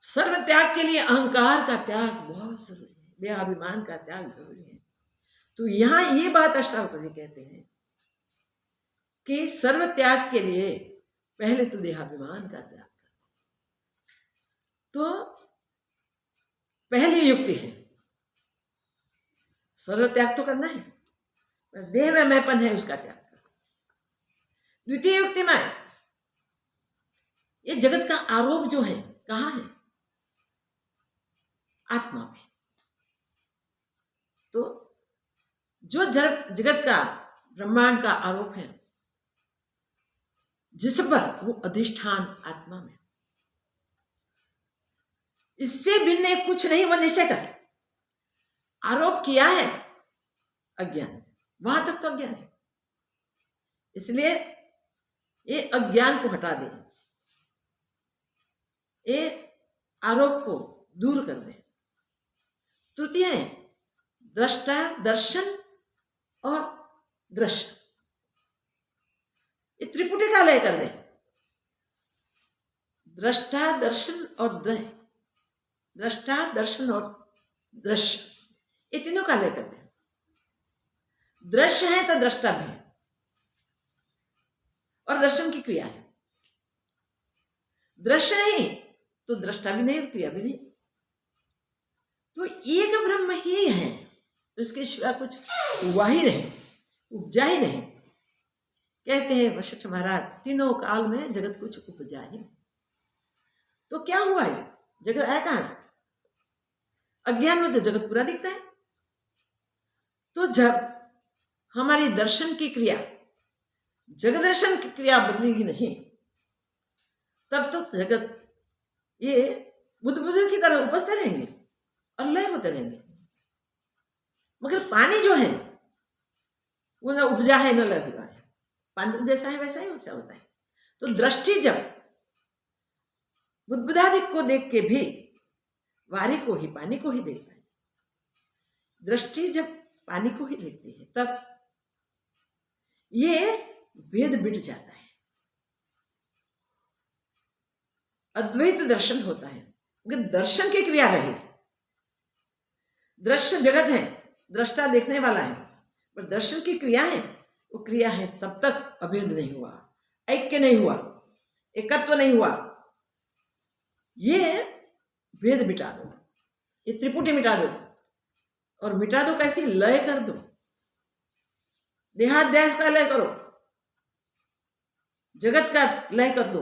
सर्व त्याग के लिए अहंकार का त्याग बहुत जरूरी है, देहाभिमान का त्याग जरूरी है। तो यहां ये बात अष्टावक्र जी कहते हैं कि सर्व त्याग के लिए पहले तो देहाभिमान का त्याग कर। तो पहली युक्ति है सर्व त्याग तो करना है, देह में मैंपन है उसका त्याग कर। द्वितीय युक्ति में ये जगत का आरोप जो है कहाँ है? आत्मा में। तो जो जगत का ब्रह्मांड का आरोप है जिस पर, वो अधिष्ठान आत्मा में, इससे भिन्न कुछ नहीं वो निश्चय कर। आरोप किया है अज्ञान, वहां तक तो अज्ञान है, इसलिए ये अज्ञान को हटा दे, ये आरोप को दूर कर दे। तृतीय है दृष्टा, दर्शन और दृश्य, ये त्रिपुटी का लय कर दे। दृष्टा, दर्शन और दृश्य, दृष्टा, दर्शन और दृश्य, ये तीनों का लय कर दे। दृश्य है तो दृष्टा भी है और दर्शन की क्रिया है। दृश्य नहीं तो दृष्टा भी नहीं, क्रिया भी नहीं। तो एक ब्रह्म ही है, उसके सिवा कुछ हुआ ही नहीं, उपजा ही नहीं। कहते हैं वशिष्ठ महाराज, तीनों काल में जगत कुछ उपजा ही। तो क्या हुआ है? जगत आया कहां से? अज्ञान में तो जगत पूरा दिखता है। तो जब हमारी दर्शन की क्रिया, जगत दर्शन की क्रिया बदलेगी नहीं, तब तो जगत ये बुद्ध बुद्ध की तरह उपस्थित रहेंगे और लय होते रहेंगे। मगर पानी जो है वो न उपजा है न लय हुआ है, पानी जैसा है वैसा ही वैसा होता है। तो दृष्टि जब बुद्धादिक को देख के भी वारी को ही, पानी को ही देखता है, दृष्टि जब पानी को ही देखती है, तब ये भेद मिट जाता है, अद्वैत दर्शन होता है। अगर दर्शन की क्रिया रहे, दृश्य जगत है, दृष्टा देखने वाला है, पर दर्शन की क्रिया है, वो क्रिया है, तब तक अभेद नहीं हुआ, ऐक्य नहीं हुआ, एकत्व नहीं हुआ। ये भेद मिटा दो, ये त्रिपुटी मिटा दो, और मिटा दो कैसी? लय कर दो, देहाध्यास का लय करो, जगत का लय कर दो,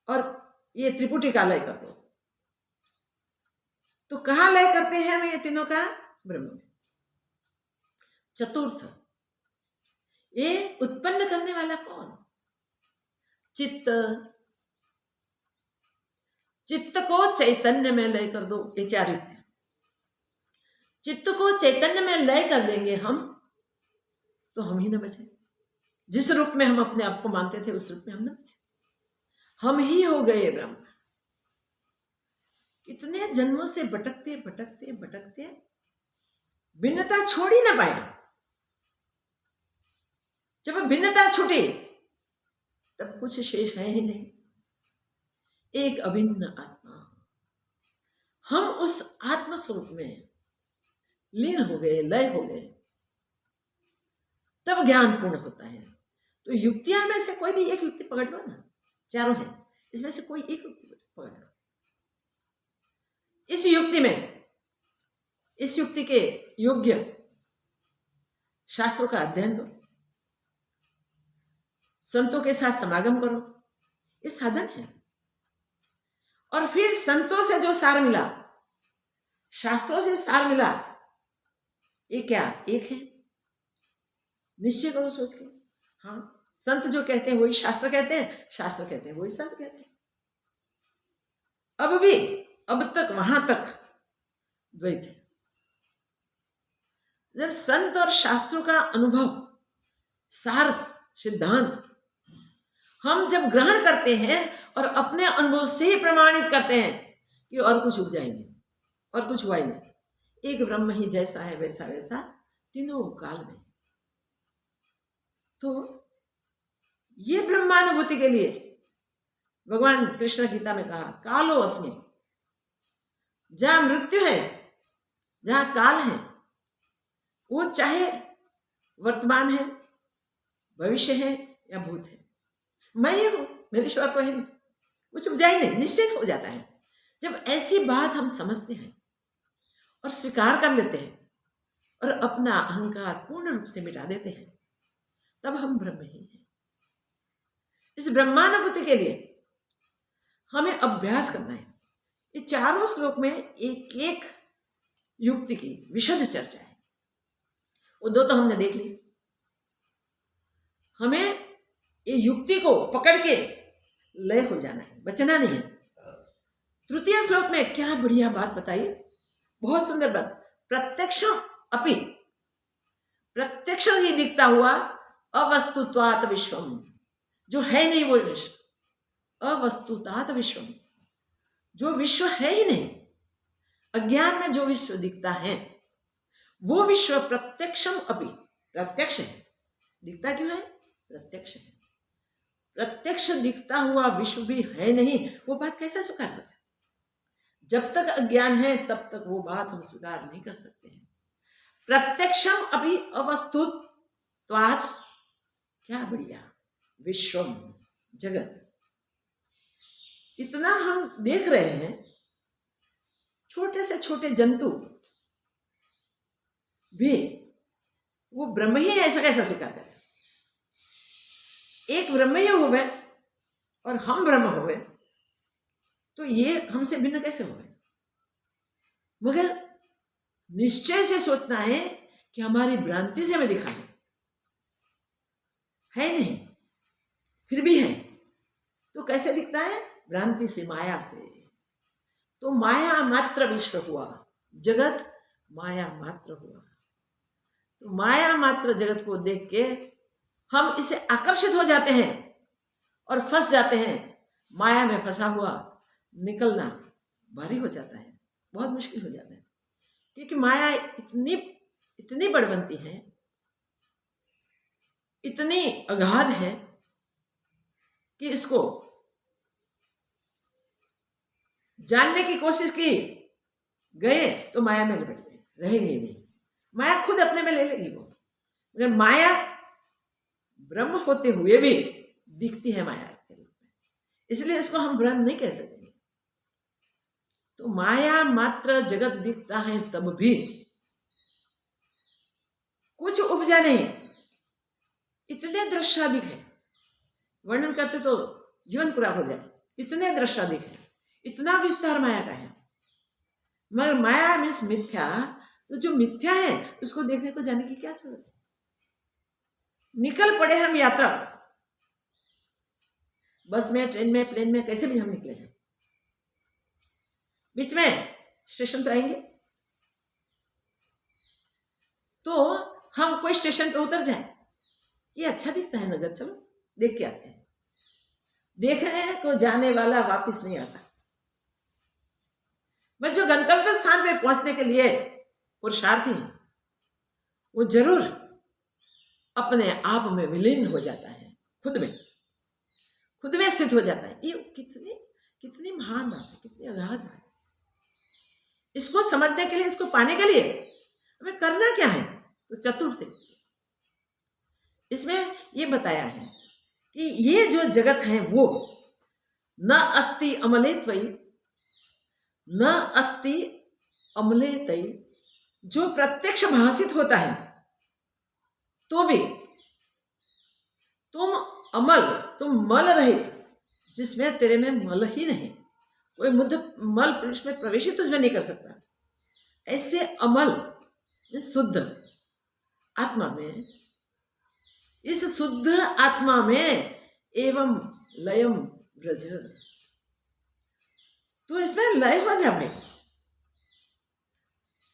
और ये त्रिपुटी का लय कर दो। तो कहाँ लय करते हैं हम ये तीनों का? ब्रह्म में। चतुर्थ, ये उत्पन्न करने वाला कौन? चित्त। चित्त को चैतन्य में लय कर दो, ये 4 युक्ति। चित्त को चैतन्य में लय कर देंगे हम, तो हम ही न बचे। जिस रूप में हम अपने आप को मानते थे उस रूप में हम न बचे, हम ही हो गए ब्रह्म। कितने जन्मों से भटकते भटकते भटकते भिन्नता छोड़ ही ना पाए। जब भिन्नता छूटी तब कुछ शेष है ही नहीं, एक अभिन्न आत्मा। हम उस आत्म स्वरूप में लीन हो गए, लय हो गए, तब ज्ञान पूर्ण होता है। तो युक्तियां में से कोई भी एक युक्ति पकड़ लो ना, 4 है, इसमें से कोई एक युक्ति पकड़ लो। इस युक्ति में, इस युक्ति के योग्य शास्त्रों का अध्ययन करो, संतों के साथ समागम करो, ये साधन है। और फिर संतों से जो सार मिला, शास्त्रों से सार मिला, ये क्या एक है? निश्चय करो सोच के। हाँ, संत जो कहते हैं वही शास्त्र कहते हैं, शास्त्र कहते हैं वही संत कहते हैं। अब भी, अब तक वहां तक द्वैत है। जब संत और शास्त्रों का अनुभव, सार, सिद्धांत हम जब ग्रहण करते हैं और अपने अनुभव से ही प्रमाणित करते हैं कि और कुछ उपजा ही नहीं, और कुछ हुआ ही नहीं, एक ब्रह्म ही जैसा है वैसा वैसा तीनों काल में, तो ये ब्रह्मानुभूति के लिए भगवान कृष्ण गीता में कहा, कालो अस्मि। जहां मृत्यु है, जहां काल है, वो चाहे वर्तमान है, भविष्य है या भूत है, मैं ही हूं, मेरे ईश्वर को ही नहीं, कुछ उपजा ही नहीं, निश्चित हो जाता है। जब ऐसी बात हम समझते हैं और स्वीकार कर लेते हैं और अपना अहंकार पूर्ण रूप से मिटा देते हैं, तब हम ब्रह्म ही हैं। इस ब्रह्मानुभूति के लिए हमें अभ्यास करना है। ये 4 श्लोक में एक एक युक्ति की विशद चर्चा है। वो 2 तो हमने देख ली। हमें ये युक्ति को पकड़ के लय हो जाना है, बचना नहीं है। तृतीय श्लोक में क्या बढ़िया बात बताई, बहुत सुंदर बात। प्रत्यक्षम अपि, प्रत्यक्ष ही दिखता हुआ अवस्तुत्वात् विश्वम, जो है नहीं वो विश्व, अवस्तुतात विश्वम, जो विश्व है ही नहीं, अज्ञान में जो विश्व दिखता है वो विश्व प्रत्यक्षम अपि, प्रत्यक्ष है। दिखता क्यों है? प्रत्यक्ष है। प्रत्यक्ष दिखता हुआ विश्व भी है नहीं, वो बात कैसे स्वीकार सकते? जब तक अज्ञान है तब तक वो बात हम स्वीकार नहीं कर सकते हैं। प्रत्यक्षम अपि अवस्तुत्वात्, क्या बढ़िया, विश्वम, जगत। इतना हम देख रहे हैं, छोटे से छोटे जंतु भी वो ब्रह्म ही ऐसा कैसा स्वीकार करें? एक ब्रह्म ही हो गए और हम ब्रह्म हो गए, तो ये हमसे भिन्न कैसे हो गए? मगर निश्चय से सोचना है कि हमारी भ्रांति से हमें दिखा है नहीं, फिर भी है, तो कैसे दिखता है? भ्रांति से, माया से। तो माया मात्र विश्व हुआ, जगत माया मात्र हुआ। तो माया मात्र जगत को देख के हम इसे आकर्षित हो जाते हैं और फंस जाते हैं। माया में फंसा हुआ निकलना भारी हो जाता है, बहुत मुश्किल हो जाता है, क्योंकि माया इतनी बड़बंती है, इतनी अगाध है कि इसको जानने की कोशिश की गए तो माया में लिपट गए, रहेंगे नहीं। माया खुद अपने में ले लेगी वो, मगर माया ब्रह्म होते हुए भी दिखती है माया के रूप में, इसलिए इसको हम ब्रह्म नहीं कह सकते। तो माया मात्र जगत दिखता है तब भी कुछ उपजा नहीं, इतने दृश्यादिक है, वर्णन करते तो जीवन पूरा हो जाए, इतने दृश्यादिक है, इतना विस्तार माया का है, मगर माया मीन्स मिथ्या, तो जो मिथ्या है उसको देखने को जाने की क्या जरूरत है। निकल पड़े हम यात्रा, बस में, ट्रेन में, प्लेन में, कैसे भी हम निकले हैं, बीच में स्टेशन पर आएंगे तो हम कोई स्टेशन पे उतर जाए, ये अच्छा दिखता है नगर, चलो देख के आते हैं। देखने को जाने वाला वापस नहीं आता। मैं जो गंतव्य स्थान पे पहुंचने के लिए पुरुषार्थी है वो जरूर अपने आप में विलीन हो जाता है, खुद में स्थित हो जाता है। ये कितनी महान बात है, कितनी अगाध बात है। इसको समझने के लिए, इसको पाने के लिए हमें करना क्या है, तो चतुर्थ इसमें ये बताया है कि ये जो जगत है वो न अस्ति अमलेत्वयि, न अस्ति अमलेतयि, जो प्रत्यक्ष भाषित होता है तो भी तुम मल रहित, जिसमें तेरे में मल ही नहीं, कोई मल में प्रवेशित तुझमें नहीं कर सकता, ऐसे अमल शुद्ध आत्मा में, इस शुद्ध आत्मा में एवं लयम व्रज, तो इसमें लय हो जा भाई,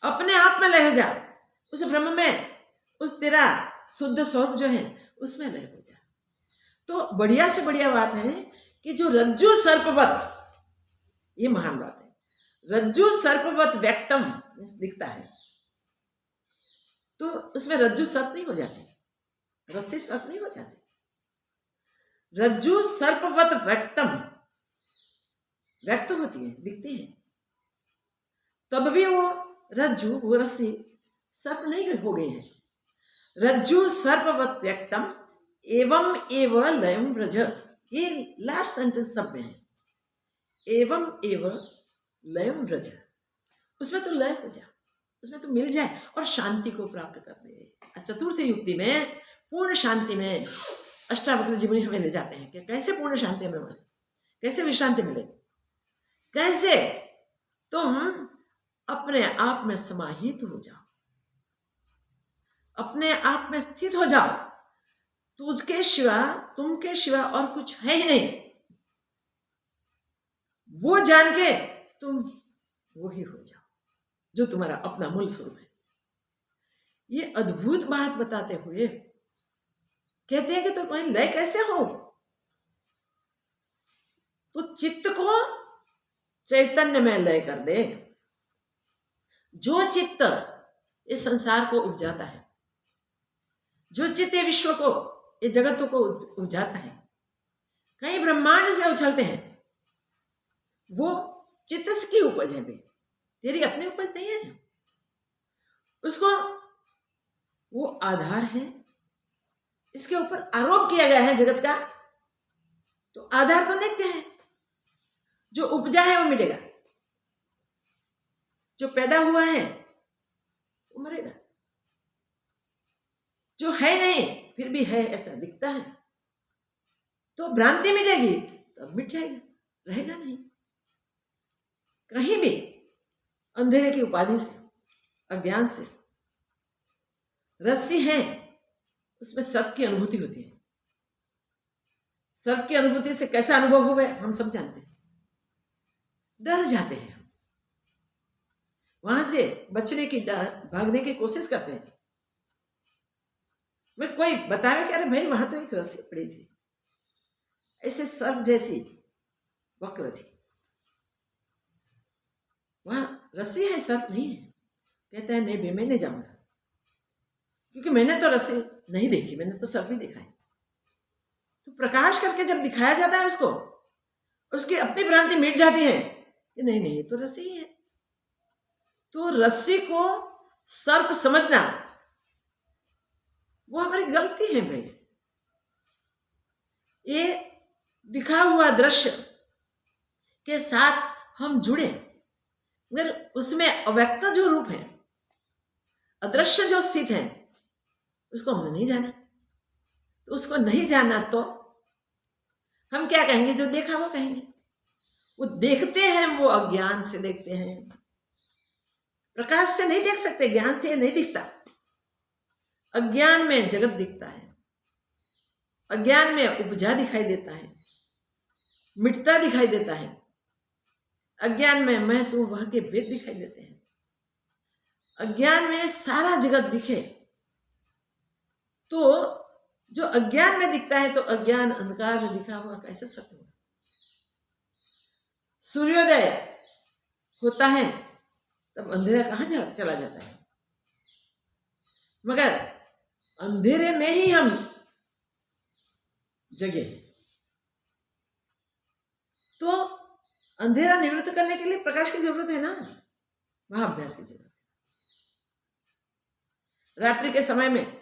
अपने आप में लय हो जा, उस ब्रह्म में, उस तेरा शुद्ध स्वरूप जो है उसमें लय हो जा। तो बढ़िया से बढ़िया बात है कि जो रज्जु सर्पवत, ये महान बात है, रज्जु सर्पवत व्यक्तम दिखता है, तो उसमें रज्जु सर्प नहीं हो जाती, रस्सी सर्प नहीं हो जाती। रज्जु सर्पवत व्यक्तम, व्यक्त होती है, दिखती है, तब भी वो रज्जु, वो रस्सी सर्प नहीं हो गई है। रज्जु सर्पवत व्यक्तम एवं एव लयम व्रज, ये लास्ट सेंटेंस सब में है, एवं एव लयम व्रज, उसमें तो लय हो जा, उसमें तो मिल जाए और शांति को प्राप्त कर दे। चतुर्थ युक्ति में पूर्ण शांति में अष्टावक्र जीवनी हमें ले जाते हैं कि कैसे पूर्ण शांति में मिले, कैसे विश्रांति मिले, कैसे तुम अपने आप में समाहित हो जाओ, अपने आप में स्थित हो जाओ, तुझके सिवा, तुमके सिवा और कुछ है ही नहीं, वो जान के तुम वो ही हो जाओ जो तुम्हारा अपना मूल स्वरूप है। ये अद्भुत बात बताते हुए कहते हैं कि तो भाई लय कैसे हो, तो चित्त को चैतन्य में लय कर दे। जो चित्त इस संसार को उपजाता है, जो चित्त ये विश्व को, ये जगतों को उपजाता है, कई ब्रह्मांड से उछलते हैं, वो चित्त की उपज है, तेरी अपनी उपज नहीं है। उसको वो आधार है, इसके ऊपर आरोप किया गया है जगत का, तो आधार तो नित्य है, जो उपजा है वो मिलेगा, जो पैदा हुआ है वो मरेगा, जो है नहीं फिर भी है ऐसा दिखता है, तो भ्रांति मिलेगी तब मिट जाएगा, रहेगा नहीं। कहीं भी अंधेरे की उपाधि से, अज्ञान से रस्सी है, उसमें सर्प की अनुभूति होती है। सर्प की अनुभूति से कैसा अनुभव हुआ हम सब जानते हैं, डर जाते हैं, वहां से बचने की, भागने की कोशिश करते हैं। मैं कोई बतावे कि अरे भाई वहां तो एक रस्सी पड़ी थी, ऐसे सर्प जैसी वक्र थी, वहां रस्सी है, सर्प नहीं है। कहता है नहीं भाई मैं नहीं जाऊंगा, क्योंकि मैंने तो रस्सी नहीं देखी, मैंने तो सर्प ही देखा है। तो प्रकाश करके जब दिखाया जाता है उसको, उसकी अपनी भ्रांति मिट जाती है कि नहीं नहीं ये तो रस्सी ही है। तो रस्सी को सर्प समझना वो हमारी गलती है भाई। ये दिखा हुआ दृश्य के साथ हम जुड़े, मगर उसमें अव्यक्त जो रूप है, अदृश्य जो स्थित है, उसको हमने नहीं जाना। तो उसको नहीं जाना तो हम क्या कहेंगे, जो देखा वो कहेंगे। वो देखते हैं, वो अज्ञान से देखते हैं, प्रकाश से नहीं देख सकते, ज्ञान से नहीं दिखता। अज्ञान में जगत दिखता है, अज्ञान में उपजा दिखाई देता है, मिटता दिखाई देता है। अज्ञान में मैं तू वह के भेद दिखाई देते हैं। अज्ञान में सारा जगत दिखे तो जो अज्ञान में दिखता है तो अज्ञान अंधकार में दिखा हुआ कैसे सत्य होगा? सूर्योदय होता है तब अंधेरा कहाँ चला जाता है? मगर अंधेरे में ही हम जगे, तो अंधेरा निवृत्त करने के लिए प्रकाश की जरूरत है ना, वहां अभ्यास की जरूरत है। रात्रि के समय में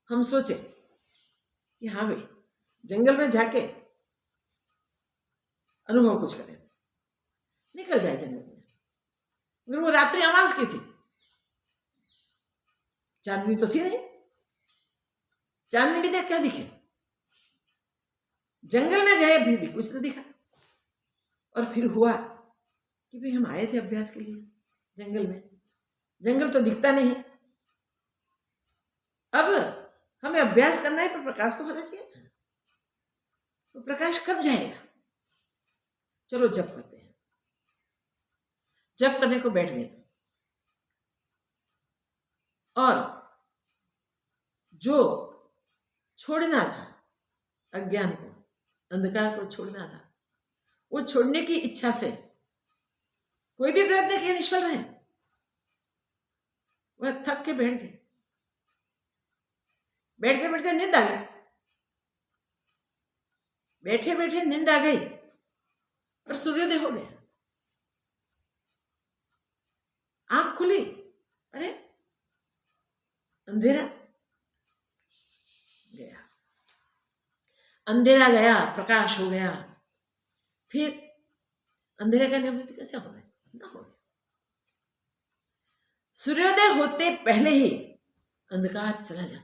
हम सोचे कि हाँ भाई जंगल में जाके अनुभव कुछ करें, निकल जाए जंगल में। मगर वो रात्रि अमावस की थी, चांदनी तो थी नहीं, चांदनी भी देख क्या दिखे? जंगल में गए भी कुछ नहीं दिखा। और फिर हुआ कि भाई हम आए थे अभ्यास के लिए जंगल में, जंगल तो दिखता नहीं, अब हमें अभ्यास करना है पर प्रकाश तो होना चाहिए। तो प्रकाश कब जाएगा? चलो जप करते हैं। जप करने को बैठ गए और जो छोड़ना था अज्ञान को, अंधकार को छोड़ना था, वो छोड़ने की इच्छा से कोई भी प्रयत्न किए निष्फल रहे। वह थक के बैठ गए, बैठते बैठते नींद आ गई, बैठे बैठे नींद आ गई और सूर्योदय हो गया। आंख खुली, अरे अंधेरा गया, अंधेरा गया, प्रकाश हो गया। फिर अंधेरे का निवृत्ति कैसे हो गया? ना हो गया। सूर्योदय होते पहले ही अंधकार चला जाता है।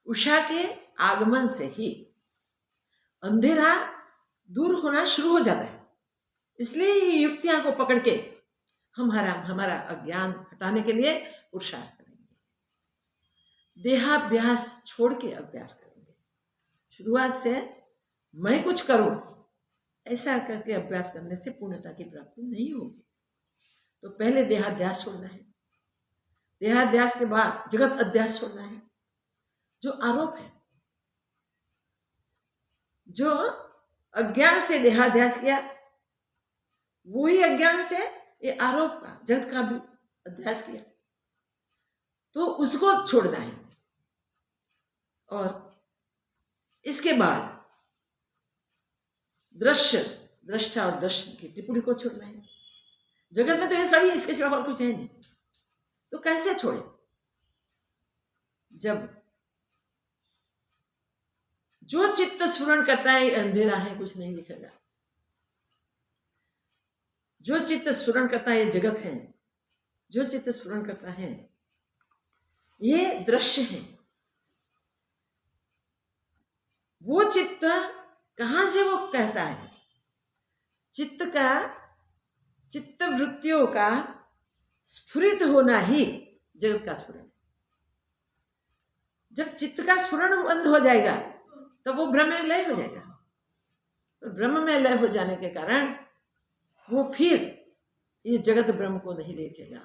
उषा के आगमन से ही अंधेरा दूर होना शुरू हो जाता है। इसलिए ये युक्तियां को पकड़ के हमारा अज्ञान हटाने के लिए पुरुषार्थ करेंगे, देहाभ्यास छोड़ के अभ्यास करेंगे। शुरुआत से मैं कुछ करूं ऐसा करके अभ्यास करने से पूर्णता की प्राप्ति नहीं होगी। तो पहले देहाध्यास छोड़ना है, देहाध्यास के बाद जगत अध्यास छोड़ना है। जो आरोप है, जो अज्ञान से देहाध्यास किया, वही अज्ञान से ये आरोप का, जगत का भी अध्यास किया, तो उसको छोड़ना है। और इसके बाद दृष्टा और दर्शन की टिप्पणी को छोड़ना है। जगत में तो ये सभी, इसके सिवा और कुछ है नहीं, तो कैसे छोड़े? जब जो चित्त स्फुरण करता है अंधेरा है, कुछ नहीं दिखेगा। जो चित्त स्फुरण करता है ये जगत है, जो चित्त स्फुरण करता है ये दृश्य है। वो चित्त कहां से वो कहता है? चित्त वृत्तियों का स्फुरित होना ही जगत का स्फुरण है। जब चित्त का स्फुरण बंद हो जाएगा तो वो ब्रह्म में लय हो जाएगा, और ब्रह्म में लय हो जाने के कारण वो फिर ये जगत ब्रह्म को नहीं देखेगा।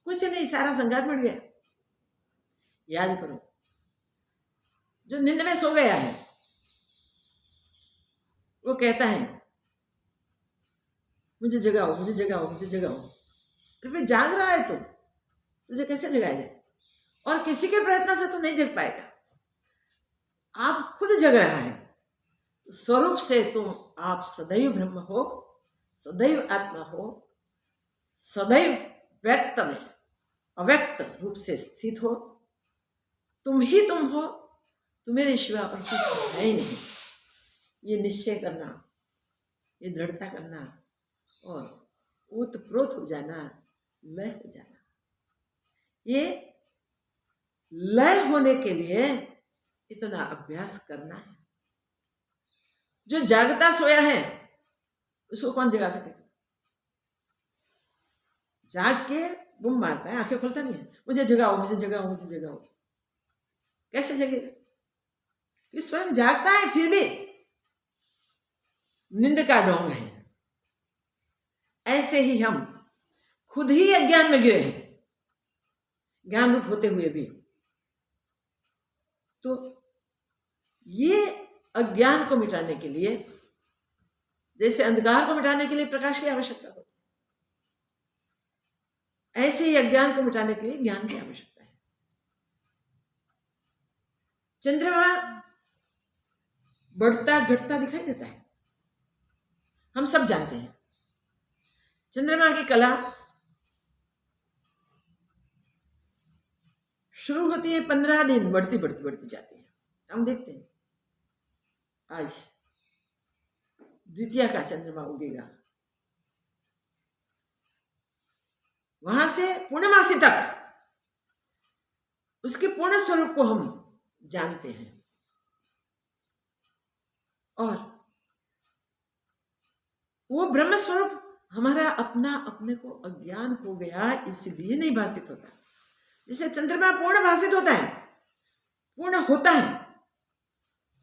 कुछ नहीं, सारा संघात मिट गया। याद करो, जो नींद में सो गया है वो कहता है मुझे जगाओ, मुझे जगाओ, मुझे जगाओ। फिर भी जाग रहा है, तो तुझे कैसे जगाया जाए? और किसी के प्रयत्न से तो नहीं जग पाएगा। आप खुद जग रहा है, तो स्वरूप से तुम आप सदैव ब्रह्म हो, सदैव आत्मा हो, सदैव व्यक्त में अव्यक्त रूप से स्थित हो। तुम ही तुम हो, तुम्हारे सिवा और कुछ है ही नहीं। ये निश्चय करना, ये दृढ़ता करना और ओतप्रोत हो जाना, लय हो जाना। ये लय होने के लिए इतना अभ्यास करना है। जो जागता सोया है उसको कौन जगा सकेगा? जाग के बुम मारता है, आंखें खोलता नहीं है, मुझे जगाओ मुझे जगाओ मुझे जगाओ। कैसे जगेगा? कि स्वयं जागता है फिर भी नींद का ढोंग है। ऐसे ही हम खुद ही अज्ञान में गिरे हैं, ज्ञान रूप होते हुए भी। तो ये अज्ञान को मिटाने के लिए, जैसे अंधकार को मिटाने के लिए प्रकाश की आवश्यकता होती है, ऐसे ही अज्ञान को मिटाने के लिए ज्ञान की आवश्यकता है। चंद्रमा बढ़ता घटता दिखाई देता है, हम सब जानते हैं। चंद्रमा की कला शुरू होती है 15 दिन, बढ़ती बढ़ती बढ़ती जाती है। हम देखते हैं आज द्वितीया का चंद्रमा उगेगा, वहां से पूर्णमासी तक उसके पूर्ण स्वरूप को हम जानते हैं। और वो ब्रह्म स्वरूप हमारा अपना अपने को अज्ञान हो गया इसलिए नहीं भाषित होता। जैसे चंद्रमा पूर्ण भाषित होता है, पूर्ण होता है,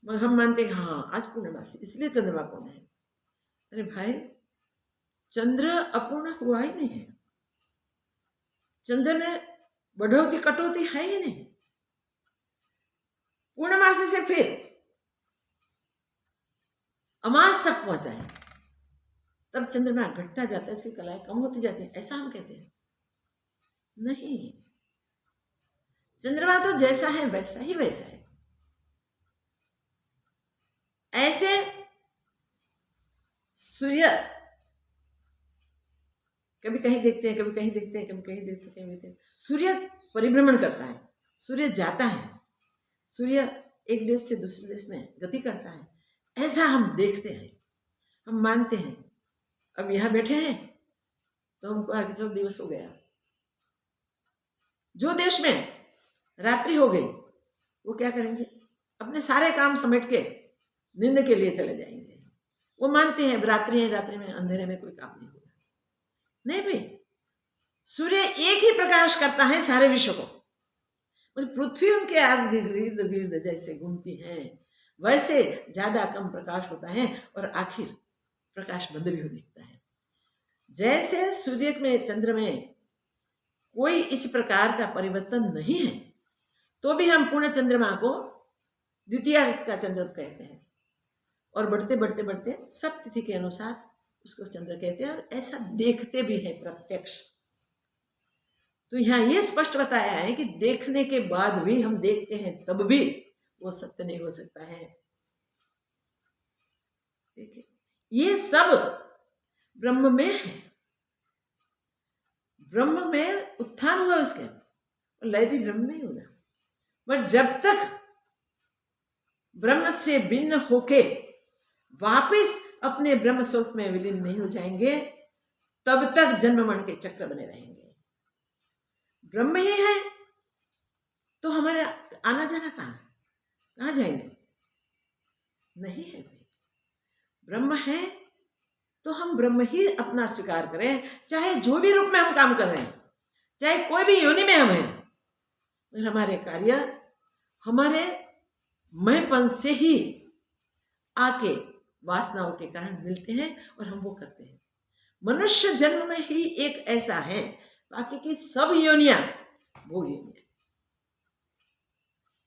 मगर हम मानते हैं हाँ आज पूर्णमासी इसलिए चंद्रमा पूर्ण है। अरे भाई, चंद्र अपूर्ण हुआ ही नहीं है, चंद्र में बढ़ोतरी कटौती है ही नहीं। पूर्णमासी से फिर अमास तक पहुंचा है, तब चंद्रमा घटता जाता है, उसकी कलाएं कम होती जाती है, ऐसा हम कहते हैं। नहीं, चंद्रमा तो जैसा है वैसा ही वैसा है। ऐसे सूर्य कभी कहीं देखते हैं, कभी कहीं देखते हैं, कभी कहीं देखते हैं, कभी देखते हैं। सूर्य परिभ्रमण करता है, सूर्य जाता है, सूर्य एक देश से दूसरे देश में गति करता है, ऐसा हम देखते हैं, हम मानते हैं। अब यहां बैठे हैं तो हमको आगे चलो दिवस हो गया। जो देश में रात्रि हो गई वो क्या करेंगे? अपने सारे काम समेट के नींद के लिए चले जाएंगे। वो मानते हैं रात्रि है, रात्रि में अंधेरे में कोई काम नहीं होगा। नहीं भाई, सूर्य एक ही प्रकाश करता है सारे विश्व को। पृथ्वी उनके इर्द गिर्द जैसे घूमती है, वैसे ज्यादा कम प्रकाश होता है और आखिर प्रकाश बंद भी हो दिखता है। जैसे सूर्य में चंद्र में कोई इस प्रकार का परिवर्तन नहीं है, तो भी हम पूर्ण चंद्रमा को द्वितीया का चंद्र कहते हैं, और बढ़ते बढ़ते बढ़ते सब तिथि के अनुसार उसको चंद्र कहते हैं, और ऐसा देखते भी हैं प्रत्यक्ष। तो यहाँ ये स्पष्ट बताया है कि देखने के बाद भी हम देखते हैं तब भी वो सत्य नहीं हो सकता है। देखिए, ये सब ब्रह्म में है, ब्रह्म में उत्थान हुआ उसके, और लय भी ब्रह्म में ही होगा। बट जब तक ब्रह्म से भिन्न होके वापिस अपने ब्रह्म स्वरूप में विलीन नहीं हो जाएंगे, तब तक जन्म मरण के चक्र बने रहेंगे। ब्रह्म ही है तो हमारे आना जाना कहां से, कहां जाएंगे? नहीं है। ब्रह्म है तो हम ब्रह्म ही अपना स्वीकार करें, चाहे जो भी रूप में हम काम कर रहे हैं, चाहे कोई भी योनि में हम हैं, मगर हमारे कार्य हमारे मैंपन से ही आके वासनाओं के कारण मिलते हैं और हम वो करते हैं। मनुष्य जन्म में ही एक ऐसा है, बाकी की सब योनियां भोग योनियां।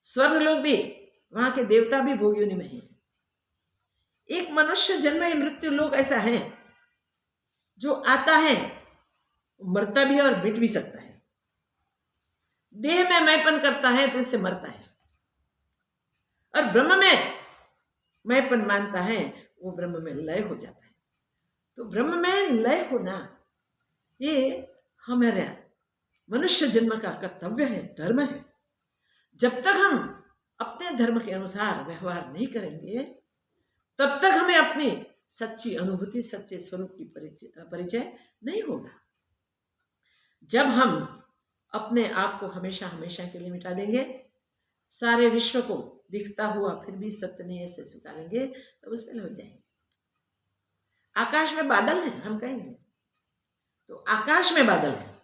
स्वर्ग लोग भी, वहां के देवता भी भोग योनि में हैं। एक मनुष्य जन्म है मृत्यु लोक ऐसा है, जो आता है मरता भी और मिट भी सकता है। देह में मैंपन करता है तो इससे मरता है, और ब्रह्म में मैंपन मानता है वो ब्रह्म में लय हो जाता है। तो ब्रह्म में लय होना ये हमारा मनुष्य जन्म का कर्तव्य है, धर्म है। जब तक हम अपने धर्म के अनुसार व्यवहार नहीं करेंगे, तब तक हमें अपनी सच्ची अनुभूति, सच्चे स्वरूप की परिचय नहीं होगा। जब हम अपने आप को हमेशा हमेशा के लिए मिटा देंगे, सारे विश्व को दिखता हुआ फिर भी सत्य नहीं ऐसे स्वीकारेंगे, तो उस पर हो जाएंगे। आकाश में बादल है, हम कहेंगे तो आकाश में बादल है,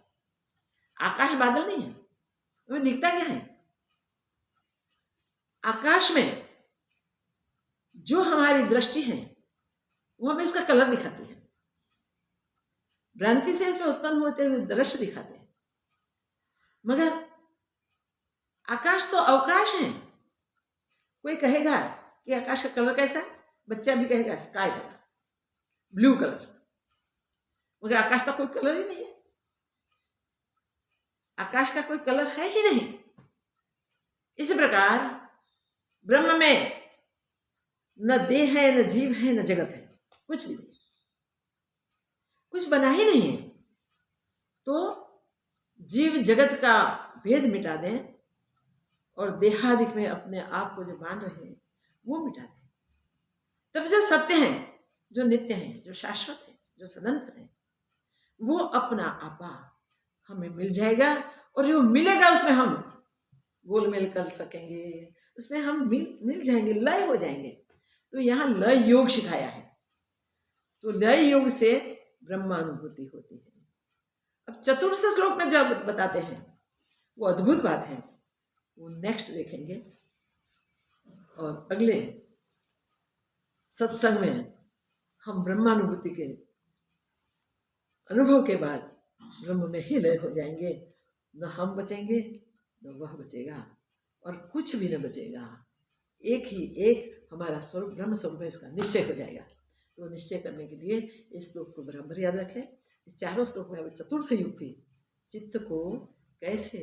आकाश बादल नहीं है, हमें दिखता क्या है? आकाश में जो हमारी दृष्टि है वो हमें उसका कलर दिखाती है, भ्रांति से इसमें उत्पन्न होते हुए दृश्य दिखाते हैं। मगर आकाश तो अवकाश है। कोई कहेगा कि आकाश का कलर कैसा है, बच्चा भी कहेगा स्काई कलर, ब्लू कलर, मगर आकाश का कोई कलर ही नहीं है। आकाश का कोई कलर है ही नहीं। इसी प्रकार ब्रह्म में न देह है, न जीव है, न जगत है, कुछ भी नहीं, कुछ बना ही नहीं है। तो जीव जगत का भेद मिटा दें और देहादिक में अपने आप को जो मान रहे हैं वो मिटा दें, तब जो सत्य है, जो नित्य है, जो शाश्वत है, जो सदंतर है, वो अपना आपा हमें मिल जाएगा। और जो मिलेगा उसमें हम गोलमेल कर सकेंगे, उसमें हम मिल जाएंगे, लय हो जाएंगे। तो यहाँ लय योग सिखाया है। तो लय योग से ब्रह्मानुभूति होती है। अब चतुर्थ श्लोक में जब बताते हैं वो अद्भुत बात है, वो नेक्स्ट देखेंगे। और अगले सत्संग में हम ब्रह्मानुभूति के अनुभव के बाद ब्रह्म में ही लय हो जाएंगे। न हम बचेंगे, न वह बचेगा, और कुछ भी न बचेगा। एक ही एक हमारा स्वरूप ब्रह्म स्वरूप है, उसका निश्चय हो जाएगा। तो निश्चय करने के लिए इस श्लोक को बराबर याद रखें। इस चारों श्लोक में चतुर्थ युक्ति, चित्त को कैसे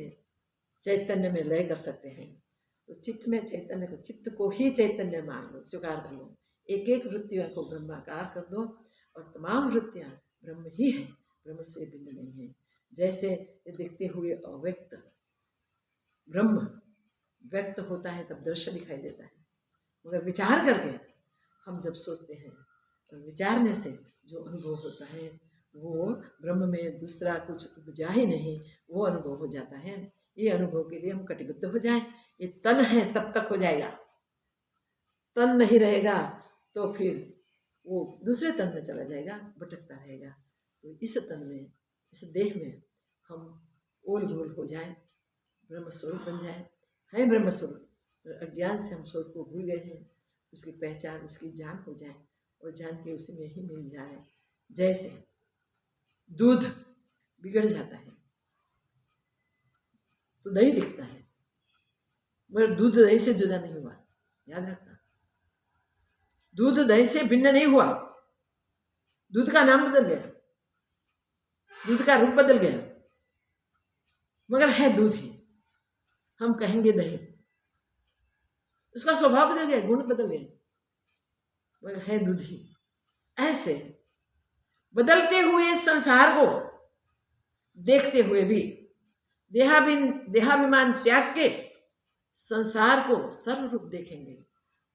चैतन्य में लय कर सकते हैं। तो चित्त में चैतन्य को, चित्त को ही चैतन्य मान लो, स्वीकार कर लो। एक एक वृत्तियों को ब्रह्माकार कर दो और तमाम वृत्तियाँ ब्रह्म ही है, ब्रह्म से भिन्न नहीं है। जैसे ये देखते हुए अव्यक्त ब्रह्म व्यक्त होता है तब दृश्य दिखाई देता है, मगर विचार करके हम जब सोचते हैं और विचारने से जो अनुभव होता है वो ब्रह्म में दूसरा कुछ उपजा ही नहीं, वो अनुभव हो जाता है। ये अनुभव के लिए हम कटिबद्ध हो जाएं। ये तन है तब तक हो जाएगा, तन नहीं रहेगा तो फिर वो दूसरे तन में चला जाएगा, भटकता रहेगा। तो इस तन में, इस देह में हम ओल गोल हो जाएं, ब्रह्म स्वरूप बन जाए। है ब्रह्म स्वरूप, अज्ञान से हम स्वरूप को भूल गए हैं, उसकी पहचान, उसकी जान हो जाए और जान के उसी में ही मिल जाए। जैसे दूध बिगड़ जाता है तो दही दिखता है, मगर दूध दही से जुदा नहीं हुआ, याद रखना। दूध दही से भिन्न नहीं हुआ, दूध का नाम बदल गया, दूध का रूप बदल गया, मगर है दूध ही। हम कहेंगे दही, उसका स्वभाव बदल गया, गुण बदल गए, मगर है दूध ही। ऐसे बदलते हुए संसार को देखते हुए भी देहाभिमान त्याग के संसार को सर्वरूप देखेंगे,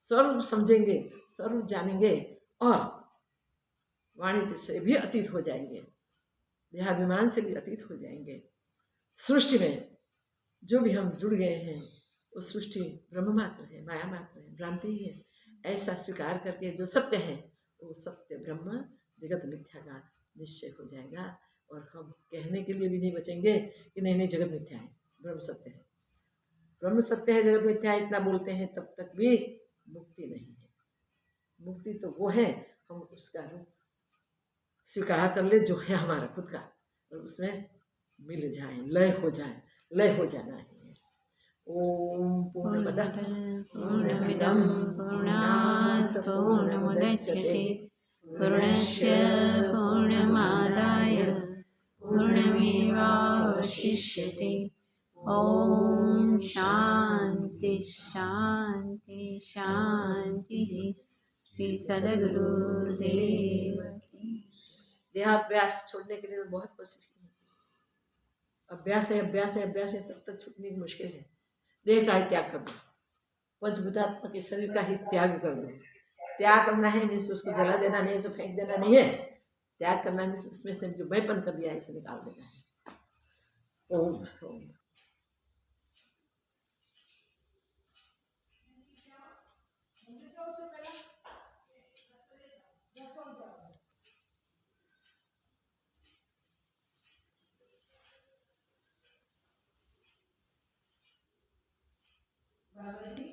सर्वरूप समझेंगे, सर्वरूप जानेंगे और वाणी से भी अतीत हो जाएंगे, देहाभिमान से भी अतीत हो जाएंगे। सृष्टि में जो भी हम जुड़ गए हैं वो सृष्टि ब्रह्म मात्र है, माया मात्र है, भ्रांति ही है। ऐसा स्वीकार करके जो सत्य है वो सत्य ब्रह्म जगत मिथ्या का निश्चय हो जाएगा। और हम कहने के लिए भी नहीं बचेंगे कि नहीं नहीं जगत मिथ्या है, ब्रह्म सत्य है, ब्रह्म सत्य है, जगत मिथ्या है, इतना बोलते हैं तब तक भी मुक्ति नहीं है। मुक्ति तो वो है हम उसका रूप स्वीकार कर ले जो है हमारा खुद का, और उसमें मिल जाए, लय हो जाए, लय हो जाना है। ओम पूर्णमदः पूर्णमिदं पूर्णात् पूर्णमुदच्यते पूर्णस्य पूर्णमादाय पूर्णमेवावशिष्यते। ओम शांति शांति शांति। श्री सद्गुरुदेव की। देहाभ्यास छोड़ने के लिए तो बहुत कोशिश की, अभ्यास है अभ्यास है अभ्यास है, तब तक छूटने की मुश्किल है। देह का ही त्याग कर दो, पंचभूतात्मा के शरीर का ही त्याग कर दो। त्याग करना है मीन्स उसको जला देना नहीं है, उसको फेंक देना नहीं है। त्याग करना मीन्स उसमें से जो मैंपन कर दिया है उसे निकाल देना है। ओम ओम। पार्वती